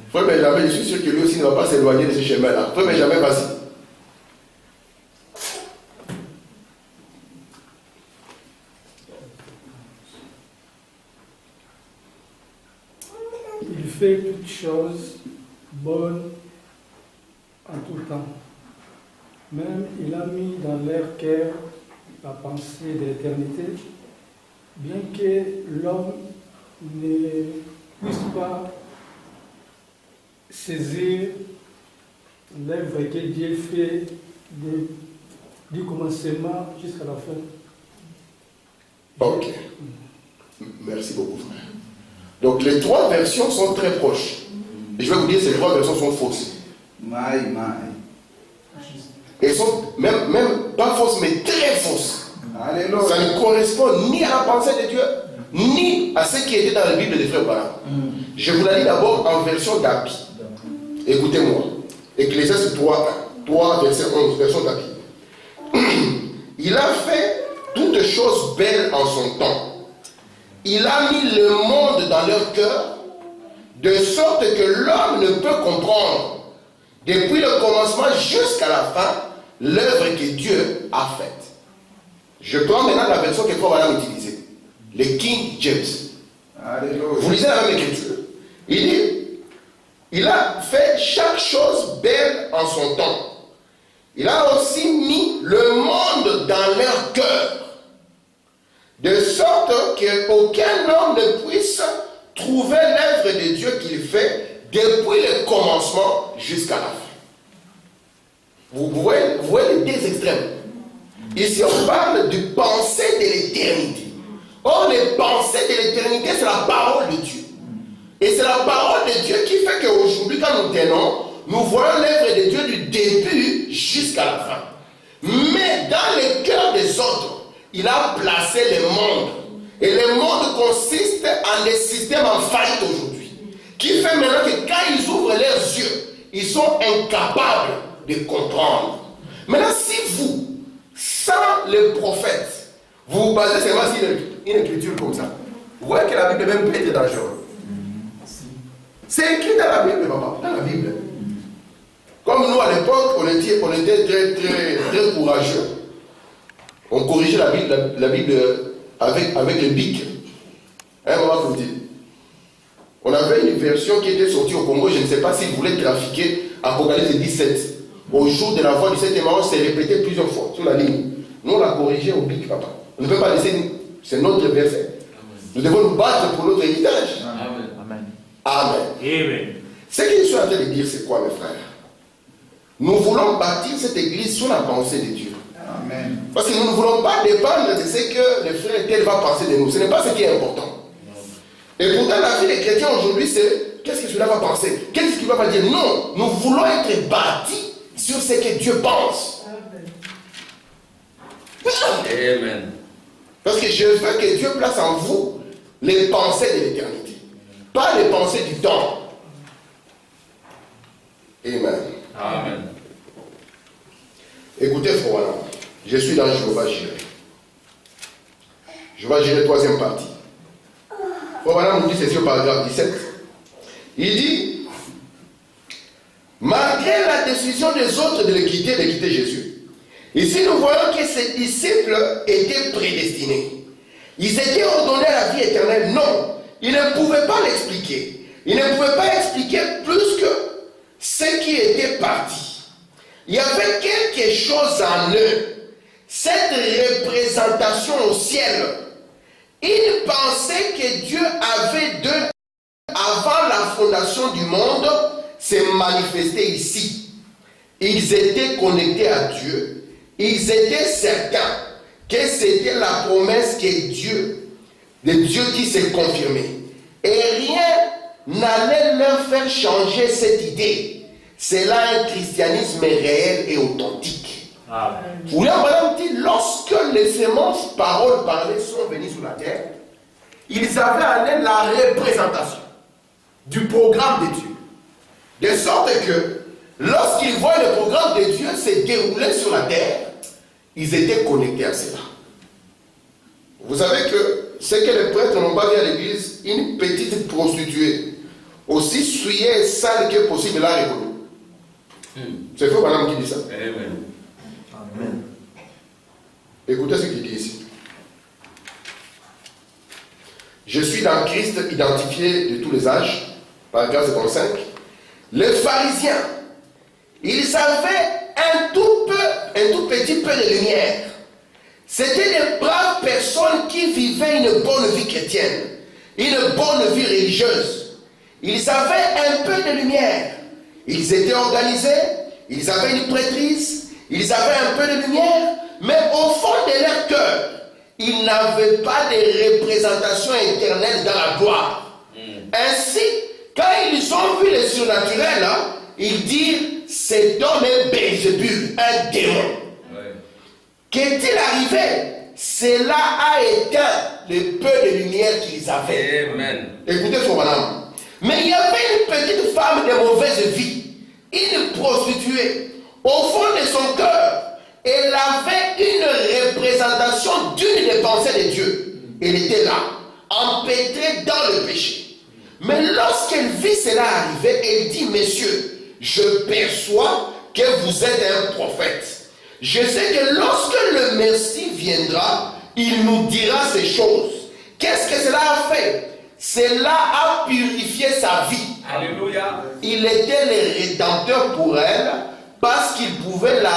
Speaker 1: Frère Benjamin, je suis sûr que lui aussi ne va pas s'éloigner de ce chemin-là. Frère Benjamin, vas-y.
Speaker 5: Il fait toutes choses bonnes en tout temps. Même il a mis dans leur cœur la pensée de l'éternité, bien que l'homme ne puisse pas saisir l'œuvre que Dieu fait du commencement jusqu'à la fin.
Speaker 1: Ok. Merci beaucoup, frère. Donc les trois versions sont très proches. Et je vais vous dire, ces trois versions sont fausses.
Speaker 2: Maï.
Speaker 1: Elles sont même pas fausses, mais très fausses.
Speaker 2: Alléluia.
Speaker 1: Ça ne correspond ni à la pensée de Dieu, ni à ce qui était dans la Bible des frères Branham. Je vous la lis d'abord en version d'Api. Écoutez-moi. Ecclésiaste 3, verset 11, version d'Api. Il a fait toutes choses belles en son temps. Il a mis le monde dans leur cœur, de sorte que l'homme ne peut comprendre, depuis le commencement jusqu'à la fin, l'œuvre que Dieu a faite. Je prends maintenant la version que Frère Branham utilisait, le King James.
Speaker 2: Alléluia.
Speaker 1: Vous lisez la même écriture. Il dit, il a fait chaque chose belle en son temps. Il a aussi mis le monde dans leur cœur, de sorte qu'aucun homme ne puisse trouver l'œuvre de Dieu qu'il fait depuis le commencement jusqu'à la fin. Vous voyez les deux extrêmes. Ici, on parle du pensée de l'éternité. Or, les pensées de l'éternité, c'est la parole de Dieu. Et c'est la parole de Dieu qui fait qu'aujourd'hui, quand nous tenons, nous voyons l'œuvre de Dieu du début jusqu'à la fin. Mais dans le cœur des autres, il a placé le monde. Et le monde consiste en des systèmes en faillite aujourd'hui. Qui fait maintenant que quand ils ouvrent leurs yeux, ils sont incapables de comprendre. Maintenant, si vous, sans le prophète, vous vous basez seulement sur une écriture comme ça, vous voyez que la Bible même peut être dangereuse. C'est écrit dans la Bible, papa, dans la Bible. Comme nous à l'époque, on était très courageux. On corrigeait la Bible avec le bic. Hein, maman Claudie? On avait une version qui était sortie au Congo, je ne sais pas s'ils voulaient trafiquer Apocalypse 17. Au jour de la voix du 7e ange, c'est répété plusieurs fois sur la ligne. Nous, on l'a corrigé au bic, papa. On ne peut pas laisser, c'est notre verset. Nous devons nous battre pour notre héritage.
Speaker 3: Amen.
Speaker 1: Amen.
Speaker 3: Amen.
Speaker 1: Ce que je suis en train de dire, c'est quoi, mes frères? Nous voulons bâtir cette église sur la pensée de Dieu.
Speaker 2: Amen.
Speaker 1: Parce que nous ne voulons pas dépendre de ce que le frère tel va penser de nous. Ce n'est pas ce qui est important. Et pourtant, la vie des chrétiens aujourd'hui, c'est qu'est-ce que celui-là va penser? Qu'est-ce qu'il va dire? Non, nous voulons être bâtis sur ce que Dieu pense.
Speaker 4: Amen.
Speaker 1: Parce que je veux que Dieu place en vous les pensées de l'éternité, pas les pensées du temps. Amen.
Speaker 4: Amen.
Speaker 1: Écoutez, frère, je suis dans Jéhovah Jireh. Jéhovah Jireh, troisième partie. Frère nous dit ceci au paragraphe 17. Il dit, malgré la décision des autres de quitter Jésus, ici nous voyons que ces disciples étaient prédestinés. Ils étaient ordonnés à la vie éternelle. Non, ils ne pouvaient pas l'expliquer. Ils ne pouvaient pas expliquer plus que ce qui était parti. Il y avait quelque chose en eux. Cette représentation au ciel. Ils pensaient que Dieu avait d'eux, avant la fondation du monde, s'est manifesté ici. Ils étaient connectés à Dieu. Ils étaient certains que c'était la promesse de Dieu qui s'est confirmée. Et rien n'allait leur faire changer cette idée. C'est là un christianisme réel et authentique.
Speaker 3: Amen.
Speaker 1: William Branham dit, lorsque les semences paroles parlées sont venues sur la terre, ils avaient en eux la représentation. du programme de Dieu. De sorte que, lorsqu'ils voient le programme de Dieu se dérouler sur la terre, ils étaient connectés à cela. Vous savez que ce que les prêtres n'ont pas vu à l'église, une petite prostituée, aussi souillée et sale que possible, l'a reconnue. C'est faux, madame, qui dit ça.
Speaker 3: Amen.
Speaker 2: Amen.
Speaker 1: Écoutez ce qu'il dit ici. Je suis dans Christ identifié de tous les âges, paragraphe 55. Les pharisiens, ils avaient un tout petit peu de lumière. C'était des braves personnes qui vivaient une bonne vie chrétienne, une bonne vie religieuse. Ils avaient un peu de lumière. Ils étaient organisés, ils avaient une prêtrise, ils avaient un peu de lumière, mais au fond de leur cœur, ils n'avaient pas de représentation éternelle dans la gloire. Ainsi, quand ils ont vu le surnaturel, ils disent, cet homme est Belzébul, un démon. Qu'est-il arrivé? Cela a éteint le peu de lumière qu'ils avaient.
Speaker 4: Amen.
Speaker 1: Écoutez son madame. Mais il y avait une petite femme de mauvaise vie, une prostituée. Au fond de son cœur, elle avait une représentation d'une des pensées de Dieu. Elle était là, empêtrée dans le péché. Mais lorsqu'elle vit cela arriver, elle dit, messieurs, je perçois que vous êtes un prophète. Je sais que lorsque le Messie viendra, il nous dira ces choses. Qu'est-ce que cela a fait? Cela a purifié sa vie.
Speaker 3: Alléluia.
Speaker 1: Il était le rédempteur pour elle parce qu'il pouvait la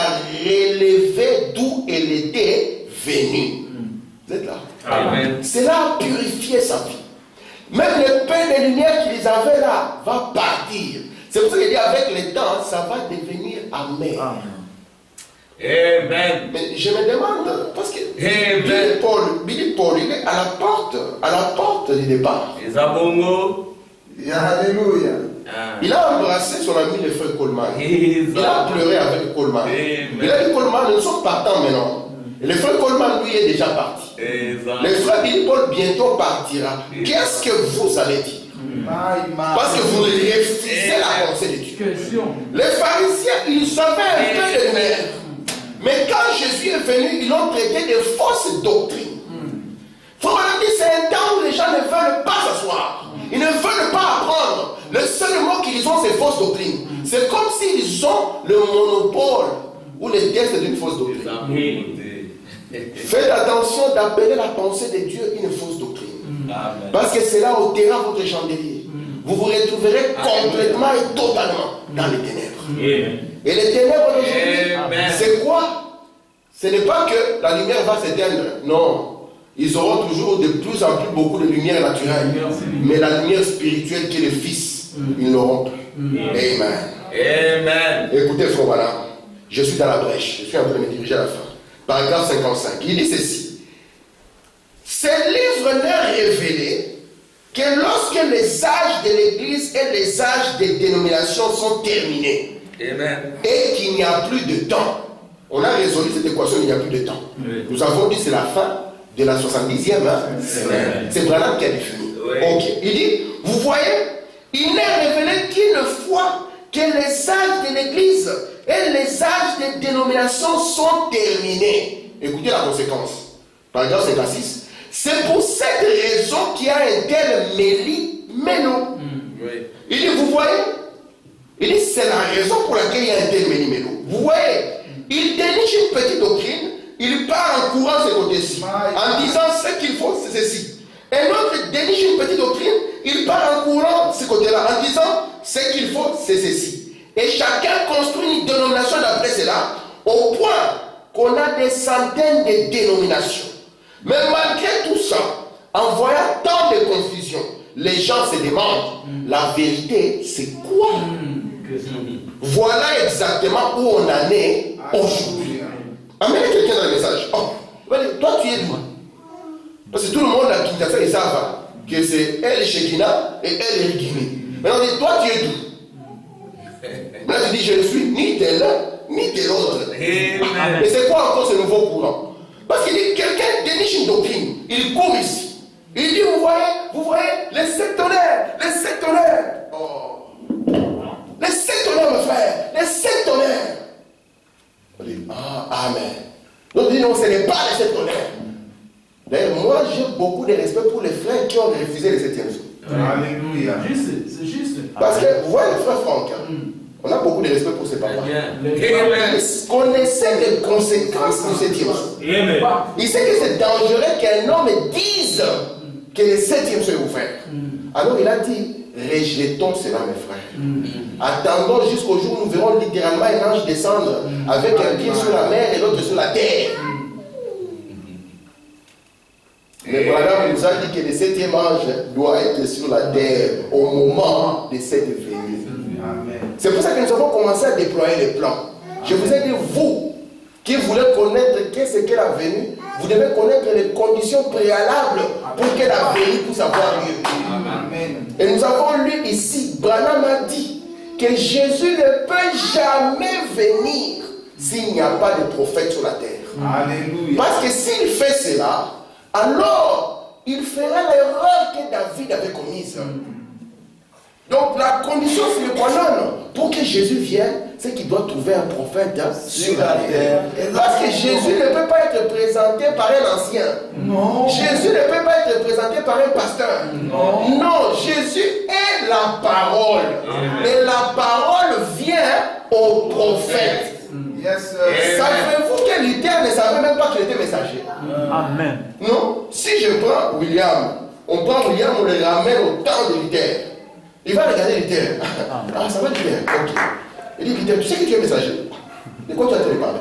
Speaker 1: relever d'où elle était venue. Vous êtes là?
Speaker 3: Amen.
Speaker 1: Cela a purifié sa vie. Même le peu de lumière qu'ils avaient là va partir. C'est pour ça qu'il dit avec le temps, ça va devenir amer.
Speaker 3: Amen.
Speaker 1: Mais je me demande, parce que
Speaker 3: Amen.
Speaker 1: Billy Paul, il est à la porte du départ.
Speaker 3: Ezabongo.
Speaker 2: Alléluia.
Speaker 1: Il a embrassé son ami le frère Coleman. Il a pleuré avec Coleman.
Speaker 3: Amen.
Speaker 1: Il a dit Coleman, nous sommes partants maintenant. Et le frère Coleman, lui, est déjà parti. Le frère Billy Paul bientôt partira. Qu'est-ce que vous allez dire? Parce que vous refusez la pensée de Dieu. Les pharisiens, ils savaient un peu de lumière. Mais quand Jésus est venu, ils l'ont traité de fausses doctrines. Frère, c'est un temps où les gens ne veulent pas s'asseoir. Ils ne veulent pas apprendre. Le seul mot qu'ils ont, c'est fausse doctrine. C'est comme s'ils ont le monopole ou les tests d'une fausse doctrine. Faites attention d'appeler la pensée de Dieu une fausse doctrine. Parce que cela ôtera votre chandelier. Vous vous retrouverez complètement et totalement dans les ténèbres. Et les ténèbres d'aujourd'hui, c'est quoi? Ce n'est pas que la lumière va s'éteindre. Non. Ils auront toujours de plus en plus beaucoup de lumière naturelle. Mais la lumière spirituelle qui est le Fils, ils n'auront plus. Amen.
Speaker 3: Amen.
Speaker 1: Écoutez, frère, voilà. Je suis dans la brèche. Je suis en train de me diriger à la fin. Paragraphe 55. Il dit ceci. Ces livres leur révélé que lorsque les âges de l'Église et les âges des dénominations sont terminés,
Speaker 4: Amen.
Speaker 1: et qu'il n'y a plus de temps, on a résolu cette équation, il n'y a plus de temps. Nous avons dit c'est la fin de la 70e semaine. C'est Branham qui a défini. Ok. Il dit, vous voyez, il n'est révélé qu'une fois que les âges de l'Église et les âges des dénominations sont terminés. Écoutez la conséquence. Paragraphe 56. C'est pour cette raison qu'il y a un tel méli-mélo. Il dit, vous voyez, il dit, c'est la raison pour laquelle il y a un tel méli-mélo. Vous voyez, il déniche une petite doctrine, il part en courant ce côté-ci, en disant ce qu'il faut, c'est ceci. Un autre déniche une petite doctrine, il part en courant ce côté-là, en disant ce qu'il faut, c'est ceci. Et chacun construit une dénomination d'après cela, au point qu'on a des centaines de dénominations. Mais malgré tout ça, en voyant tant de confusion, les gens se demandent, la vérité, c'est quoi? Voilà exactement où on en est aujourd'hui. Amenez quelqu'un dans le message. Oh, toi tu es d'où? Parce que tout le monde à Kinshasa, ils savent que c'est elle Shekina et elle Rigini. Maintenant on dit, toi tu es d'où? Là tu dis, je ne suis ni de l'un ni de l'autre. Et c'est quoi encore ce nouveau courant? Parce qu'il dit, quelqu'un déniche une doctrine, il court ici. Il dit, vous voyez, les sectaires tonnerres. Oh. Les 7 tonnerres, mon frère. Les 7 tonnerres. On dit, ah, amen. Donc, on dit, non, ce n'est pas les 7 tonnerres. D'ailleurs, moi, j'ai beaucoup de respect pour les frères qui ont refusé le 7e jour.
Speaker 2: Alléluia.
Speaker 6: C'est juste.
Speaker 1: Parce que, vous voyez, le frère Franck, on a beaucoup de respect pour ses papas.
Speaker 3: Amen.
Speaker 1: Il connaissait les conséquences du 7e jour.
Speaker 3: Amen.
Speaker 1: Il sait que c'est dangereux qu'un homme dise que le 7e jour est ouvert. Alors il a dit, rejetons cela, mes frères. Attendons jusqu'au jour où nous verrons littéralement un ange descendre avec un pied sur la mer et l'autre sur la terre. Mais voilà, nous a dit que le 7e ange doit être sur la terre au moment de cette venue.
Speaker 2: Amen.
Speaker 1: C'est pour ça que nous avons commencé à déployer les plans. Je vous ai dit, vous qui voulez connaître qu'est-ce qu'est la venue, vous devez connaître les conditions préalables pour que la venue puisse avoir lieu.
Speaker 2: Amen.
Speaker 1: Et nous avons lu ici, Branham a dit que Jésus ne peut jamais venir s'il n'y a pas de prophète sur la terre.
Speaker 2: Alléluia.
Speaker 1: Parce que s'il fait cela, alors il fera l'erreur que David avait commise. Donc la condition sine qua non pour que Jésus vienne, c'est qu'il doit trouver un prophète sur la terre. Parce que Jésus ne peut pas être présenté par un ancien.
Speaker 2: Non.
Speaker 1: Jésus ne peut pas être présenté par un pasteur.
Speaker 2: Non.
Speaker 1: Non, Jésus est la parole. Et la parole vient au prophète.
Speaker 2: Yes, sir.
Speaker 1: Savez-vous que Luther ne savait même pas qu'il était messager?
Speaker 6: Amen.
Speaker 1: Non. Si je prends William, on prend William, on le ramène au temps de Luther. Il va regarder Luther. Ah, ça va Luther. Ok. Il dit Luther, tu sais que tu es messager. De quoi tu as entendu parler?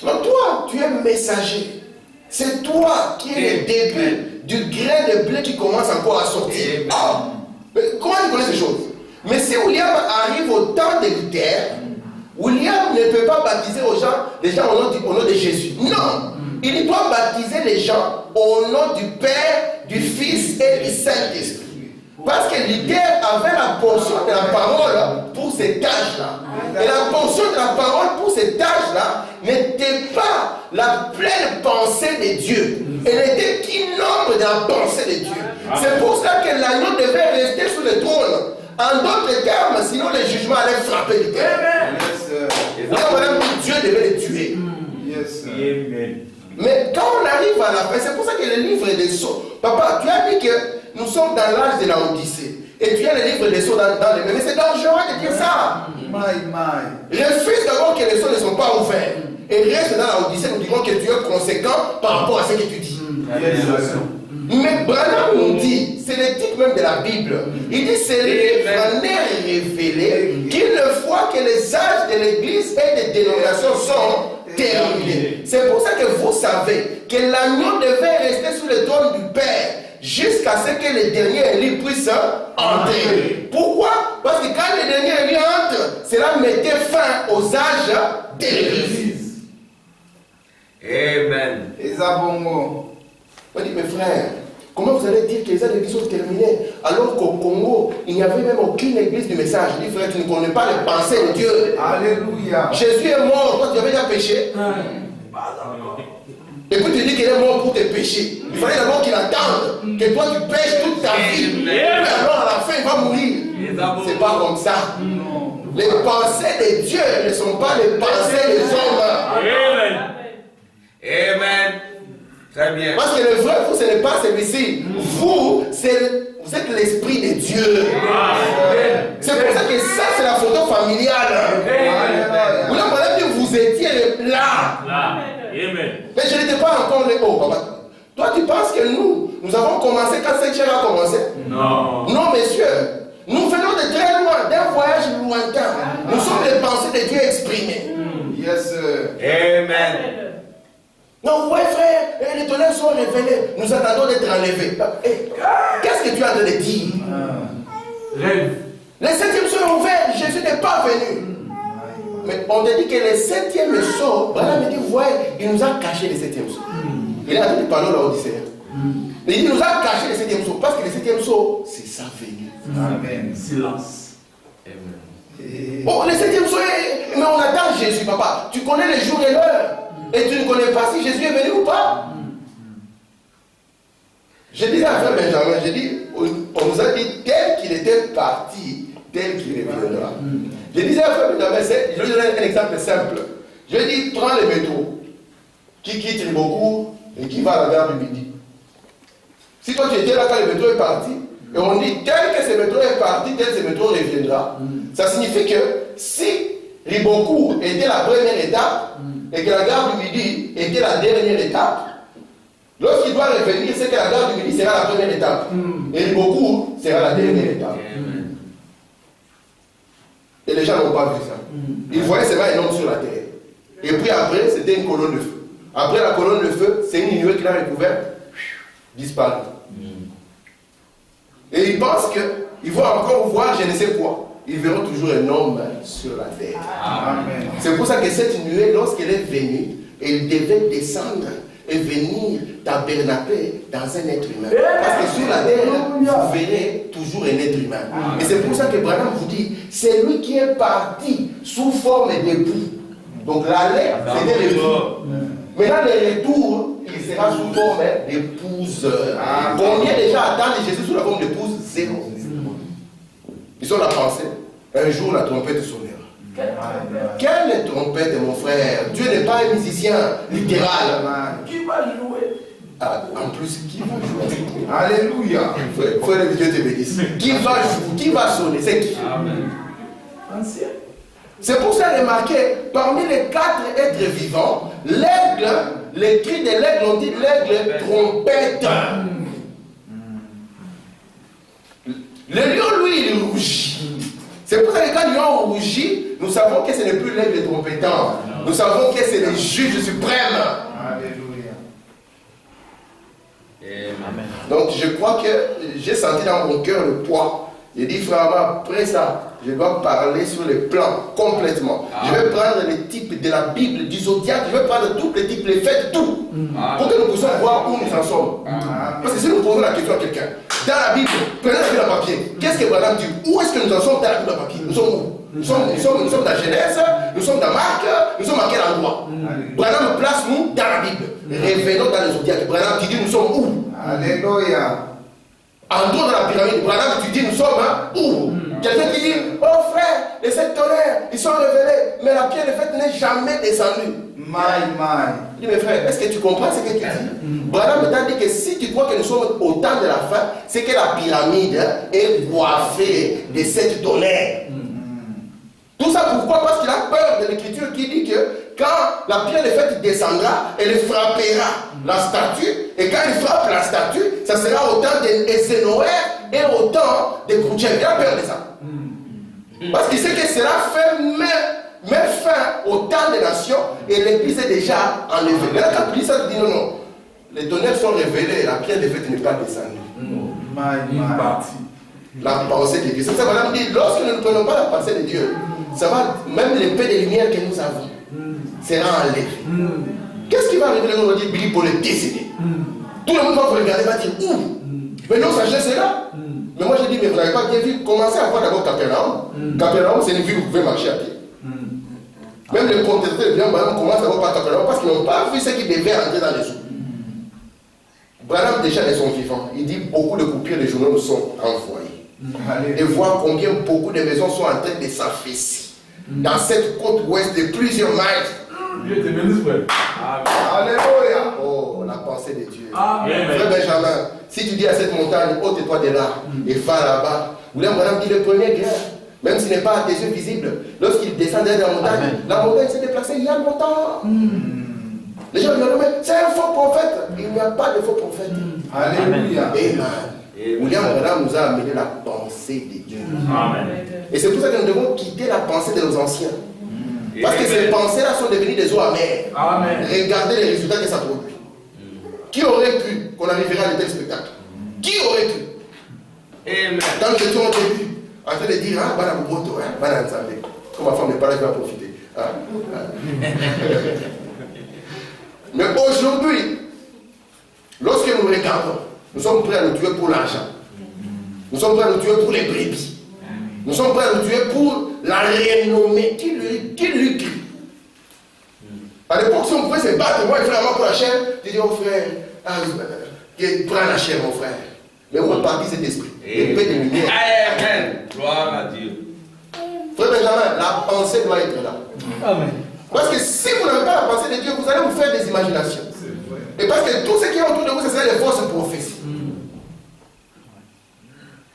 Speaker 1: Donc toi, tu es messager. C'est toi qui es le début du grain de blé qui commence encore à sortir. Ah, mais comment tu connais ces choses? Mais si William arrive au temps de Luther, William ne peut pas baptiser les gens au nom de Jésus. Non. Il doit baptiser les gens au nom du Père, du Fils et du Saint-Esprit. Parce que Luther avait la portion de la parole pour ces tâches-là. Et la portion de la parole pour ces tâches-là n'était pas la pleine pensée de Dieu. Elle n'était qu'une ombre de la pensée de Dieu. C'est pour cela que l'agneau devait rester sur le trône. En d'autres termes, sinon le jugement allait frapper Luther.
Speaker 2: Yes, sir.
Speaker 1: Dieu devait le tuer.
Speaker 2: Yes, sir.
Speaker 6: Amen.
Speaker 1: Mais quand on arrive à la fin, c'est pour ça que le livre des sceaux, papa, tu as dit que nous sommes dans l'âge de la Odyssée. Et tu as le livre des sceaux dans les mains. Mais c'est dangereux de dire ça.
Speaker 2: My.
Speaker 1: Refuse d'abord que les sceaux ne sont pas ouverts. Et reste dans la Odyssée, nous dirons que tu es conséquent par rapport à ce que tu dis.
Speaker 2: Yes, sir.
Speaker 1: Mais Branham nous dit, c'est le titre même de la Bible. Il dit c'est le livre n'est révélé qu'une fois que les âges de l'Église et des dénominations sont terminés. C'est pour ça que vous savez que l'agneau devait rester sous le trône du Père jusqu'à ce que les derniers élus puissent entrer. Pourquoi? Parce que quand les derniers élus entrent, cela mettait fin aux âges de l'Église.
Speaker 3: Amen.
Speaker 2: Ezabongo.
Speaker 1: On dit, mes frères, comment vous allez dire que les âges de l'Église sont terminés alors qu'au Congo, il n'y avait même aucune église du message? Je dis, frère, tu ne connais pas les pensées de Dieu.
Speaker 2: Alléluia.
Speaker 1: Jésus est mort, toi tu avais déjà péché. Et puis tu dis qu'il est mort pour tes péchés. Il fallait d'abord qu'il attende que toi tu pêches toute ta vie. Et alors à la fin il va mourir. C'est pas comme ça. Les pensées de Dieu ne sont pas les pensées des hommes.
Speaker 3: Amen. Amen. Très bien.
Speaker 1: Parce que le vrai vous, ce n'est pas celui-ci. Vous êtes l'esprit de Dieu. C'est pour ça que ça, c'est la photo familiale. Vous l'avez dit, vous étiez là.
Speaker 3: Amen.
Speaker 1: Mais je n'étais pas encore le haut, papa. Toi, tu penses que nous avons commencé quand cette chair a commencé?
Speaker 3: Non.
Speaker 1: Non, messieurs. Nous venons de très loin, d'un voyage lointain. Nous sommes les pensées de Dieu exprimées.
Speaker 2: Yes, sir.
Speaker 3: Amen.
Speaker 1: Non, ouais, frère, les tonnerres sont révélés. Nous attendons d'être enlevés. Qu'est-ce que tu as de dire?
Speaker 3: Rêve.
Speaker 1: Les 7e sceaux sont ouverts. Jésus n'est pas venu. Mais on te dit que les 7e sceaux, Branham me dit, voyez, il nous a caché les 7e sceaux. Il a dit pendant l'Odyssée. Mais il nous a caché les 7e sceaux. Parce que les 7e sceaux, c'est sa venue.
Speaker 2: Amen.
Speaker 6: Silence.
Speaker 3: Amen.
Speaker 1: Bon, les 7e sceaux, mais on attend Jésus, papa. Tu connais les jours et l'heure. Et tu ne connais pas si Jésus est venu ou pas. Je disais à frère Benjamin, j'ai dit, on nous a dit tel qu'il était est parti, tel qu'il reviendra. Je disais à frère Benjamin, je vais donner un exemple simple. Je dis, prends le métro qui quitte Ribocourt et qui va à la gare du Midi. Si toi tu étais là quand le métro est parti, et on dit tel que ce métro est parti, tel que ce métro reviendra, ça signifie que si Ribocourt était la première étape et que la gare du Midi était la dernière étape, lorsqu'il doit revenir, c'est que la gare du Midi sera la première étape et Ribocourt sera la dernière étape. Et les gens n'ont pas vu ça. Ils voyaient seulement un homme sur la terre. Et puis après, c'était une colonne de feu. Après la colonne de feu, c'est une nuée qui l'a recouverte, disparu. Et ils pensent qu'ils vont encore voir je ne sais quoi. Ils verront toujours un homme sur la terre.
Speaker 2: Amen.
Speaker 1: C'est pour ça que cette nuée, lorsqu'elle est venue, elle devait descendre et venir tabernaculer dans un être humain. Parce que sur la terre, vous verrez toujours un être humain. Et c'est pour ça que Branham vous dit, c'est lui qui est parti sous forme d'époux. Donc l'aller, c'était l'époux. Maintenant, le retour, il sera sous forme d'épouse. Combien déjà attendent Jésus sous la forme d'épouse? Zéro. Ils ont la pensée. Un jour, la trompette sonnera. Quelle trompette, mon frère? Dieu n'est pas un musicien littéral.
Speaker 6: Qui va jouer?
Speaker 1: En plus, qui va jouer?
Speaker 2: Alléluia.
Speaker 1: Frère, Dieu te bénisse. Qui va jouer? Qui va sonner? C'est qui?
Speaker 6: Ancien.
Speaker 1: C'est pour ça, remarquez, parmi les 4 êtres vivants, l'aigle, les cris de l'aigle, on dit l'aigle trompette. Le lion, lui, il rougit. C'est pour ça que quand le lion rougit, nous savons que ce n'est plus l'aigle trompettant. Nous savons que c'est le juge suprême.
Speaker 2: Alléluia.
Speaker 4: Amen.
Speaker 1: Donc je crois que j'ai senti dans mon cœur le poids. J'ai dit, frère, après ça, je dois parler sur les plans complètement. Je vais prendre les types de la Bible, du zodiaque, je vais prendre tous les types, les fêtes, tout. Pour que nous puissions voir où nous en sommes. Parce que si nous posons la question à quelqu'un, dans la Bible, prenez la Bible en papier. Qu'est-ce que Branham dit? Où est-ce que nous en sommes dans la Bible en papier? Nous sommes où? Nous sommes dans Genèse, nous sommes dans Marc, nous sommes à quel endroit? Branham place nous dans la Bible. Revenons dans les zodiaques. Branham dit, nous sommes où?
Speaker 2: Alléluia.
Speaker 1: Entrons dans la pyramide. Branham, tu dis, nous sommes où? Quelqu'un qui dit, oh frère, les 7 tonnerres, ils sont révélés, mais la pierre de fête n'est jamais descendue. Il dit, mes frères, est-ce que tu comprends ce que tu dis? Branham t'a dit que si tu crois que nous sommes au temps de la fin, c'est que la pyramide est coiffée de 7 tonnerres. Tout ça pourquoi? Parce qu'il a peur de l'écriture qui dit que quand la pierre de fête descendra, elle frappera la statue, et quand il frappe la statue, ça sera au temps des Zénoërs et au temps des Coutiens. Il a peur de ça. Parce qu'il sait que cela fait met fin au temps des nations et l'église est déjà enlevée. Mais là, quand tu dis ça, tu dis non, non. Les tonnerres sont révélés, la pierre de fête n'est pas descendue. La pensée de Dieu. C'est ça, madame dit, lorsque nous ne prenons pas la pensée de Dieu, ça va, même l'épée de lumière que nous avons sera enlevée. Qu'est-ce qui va arriver dans notre Billy pour le décéder? Tout le monde va vous regarder, va dire où? Mais non, sagesse c'est là. Mais moi je dis, mais vous n'avez pas bien vu, commencez à voir d'abord Capernaum. Capernaum, c'est une ville où vous pouvez marcher à pied. Même les contestants de Branham commencent à voir par Capernaum parce qu'ils n'ont pas vu ce qui devait entrer dans les eaux. Branham déjà, ils sont vivants. Il dit beaucoup de coupures de journaux nous sont envoyés. Et voir combien beaucoup de maisons sont en train de s'affaisser dans cette côte ouest de plusieurs miles.
Speaker 3: Dieu te bénisse, frère.
Speaker 1: Alléluia. Oh, la pensée de Dieu. Frère Benjamin, si tu dis à cette montagne, ôte-toi de là et va là-bas. William Branham dit le premier grain, même s'il n'est pas à tes yeux visible, lorsqu'il descendait de la montagne s'est déplacée il y a longtemps. Les gens disent, mais c'est un faux prophète. Il n'y a pas de faux prophète.
Speaker 2: Alléluia.
Speaker 1: Amen. William Branham nous a amené la pensée de Dieu.
Speaker 3: Amen.
Speaker 1: Et c'est pour ça que nous devons quitter la pensée de nos anciens. Parce que ces pensées-là sont devenues des eaux amères.
Speaker 3: Amen.
Speaker 1: Regardez les résultats que ça produit. Qui aurait pu qu'on arriverait à un tel spectacle? Qui aurait pu?
Speaker 4: Amen.
Speaker 1: Quand nous étions au début, en train de dire, ah, voilà mon moto, voilà ensemble. Comme ma femme n'est pas là, je vais en profiter. Mais aujourd'hui, lorsque nous regardons, nous sommes prêts à nous tuer pour l'argent. Nous sommes prêts à nous tuer pour les brebis. Nous sommes prêts à nous tuer pour la renommée. Qui lui crie? À l'époque, si on pouvait se battre, moi, il fait la main pour la chair, tu dis, oh frère, prends la chair, mon frère. Mais où est parti cet esprit? De paix, de lumière.
Speaker 4: Amen. Gloire à Dieu.
Speaker 1: Frère Benjamin, la pensée doit être là.
Speaker 5: Amen.
Speaker 1: Parce que si vous n'avez pas la pensée de Dieu, vous allez vous faire des imaginations. Et parce que tout ce qui est autour de vous, ce sera des fausses prophéties.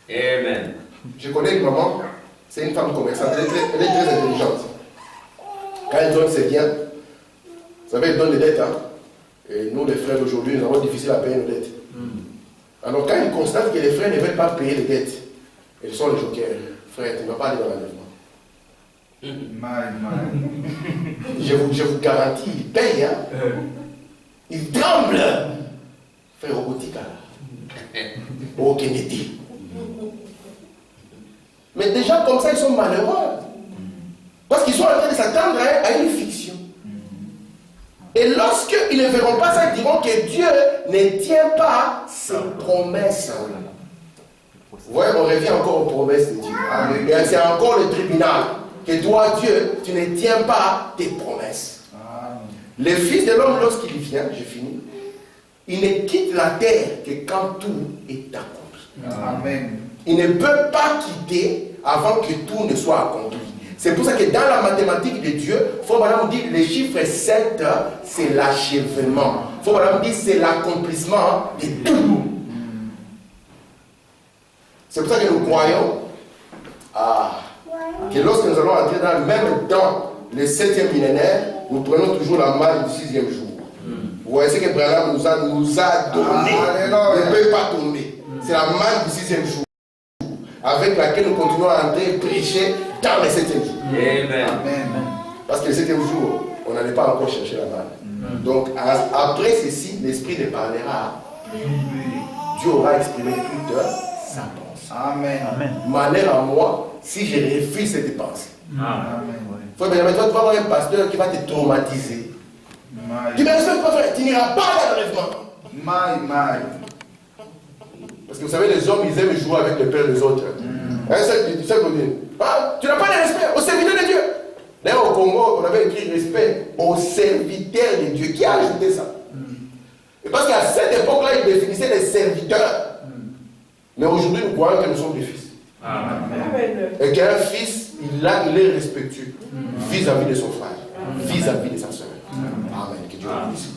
Speaker 4: Amen.
Speaker 1: Je connais une maman, c'est une femme commerçante, elle est très intelligente. Quand elle donne ses biens, vous savez, elle donne des dettes. Hein? Et nous, les frères d'aujourd'hui, nous avons difficile à payer nos dettes. Alors quand ils constatent que les frères ne veulent pas payer les dettes, ils sont les jokers. Frère, tu ne vas pas aller dans l'enlèvement. Je vous garantis, ils payent. Hein? Ils tremblent. Frère Robotica. Au Kennedy. Mais déjà comme ça, ils sont malheureux. Parce qu'ils sont en train de s'attendre à une fiction. Et lorsqu'ils ne verront pas ça, ils diront que Dieu ne tient pas ses promesses. Vous voyez, on revient encore aux promesses de Dieu. Et c'est encore le tribunal. Que toi, Dieu, tu ne tiens pas tes promesses. Le Fils de l'homme, lorsqu'il vient, j'ai fini, il ne quitte la terre que quand tout est accompli.
Speaker 2: Amen.
Speaker 1: Il ne peut pas quitter avant que tout ne soit accompli. C'est pour ça que dans la mathématique de Dieu, il faut madame dire le chiffre 7, c'est l'achèvement. Il faut madame dire c'est l'accomplissement de tout. C'est pour ça que nous croyons que lorsque nous allons entrer dans le 7e millénaire, nous prenons toujours la marque du 6e jour. Vous voyez ce que Branham nous a donné. Ne peut pas tomber. C'est la marque du 6e jour, avec laquelle nous continuons à entrer et prêcher dans le 7e jour.
Speaker 4: Amen.
Speaker 1: Parce que le 7e jour, on n'allait pas encore chercher la balle. Donc, après ceci, l'Esprit ne parlera. Dieu aura exprimé toute sa pensée.
Speaker 2: Amen.
Speaker 1: Malheur à moi si je refuse cette pensée.
Speaker 2: Amen.
Speaker 1: Frère Benjamin, toi, tu vas avoir un pasteur qui va te traumatiser. Tu ne respectes pas, frère, tu n'iras pas à l'enlèvement. Parce que vous savez, les hommes, ils aiment jouer avec le père des autres. Tu n'as pas de respect au serviteur de Dieu. D'ailleurs, au Congo, on avait écrit respect au serviteur de Dieu. Qui a ajouté ça? Et parce qu'à cette époque-là, ils définissaient les serviteurs. Mais aujourd'hui, nous croyons que nous sommes des fils.
Speaker 6: Amen.
Speaker 1: Et qu'un fils, il est respectueux vis-à-vis de son frère, vis-à-vis de sa soeur. Amen. Que Dieu vous bénisse.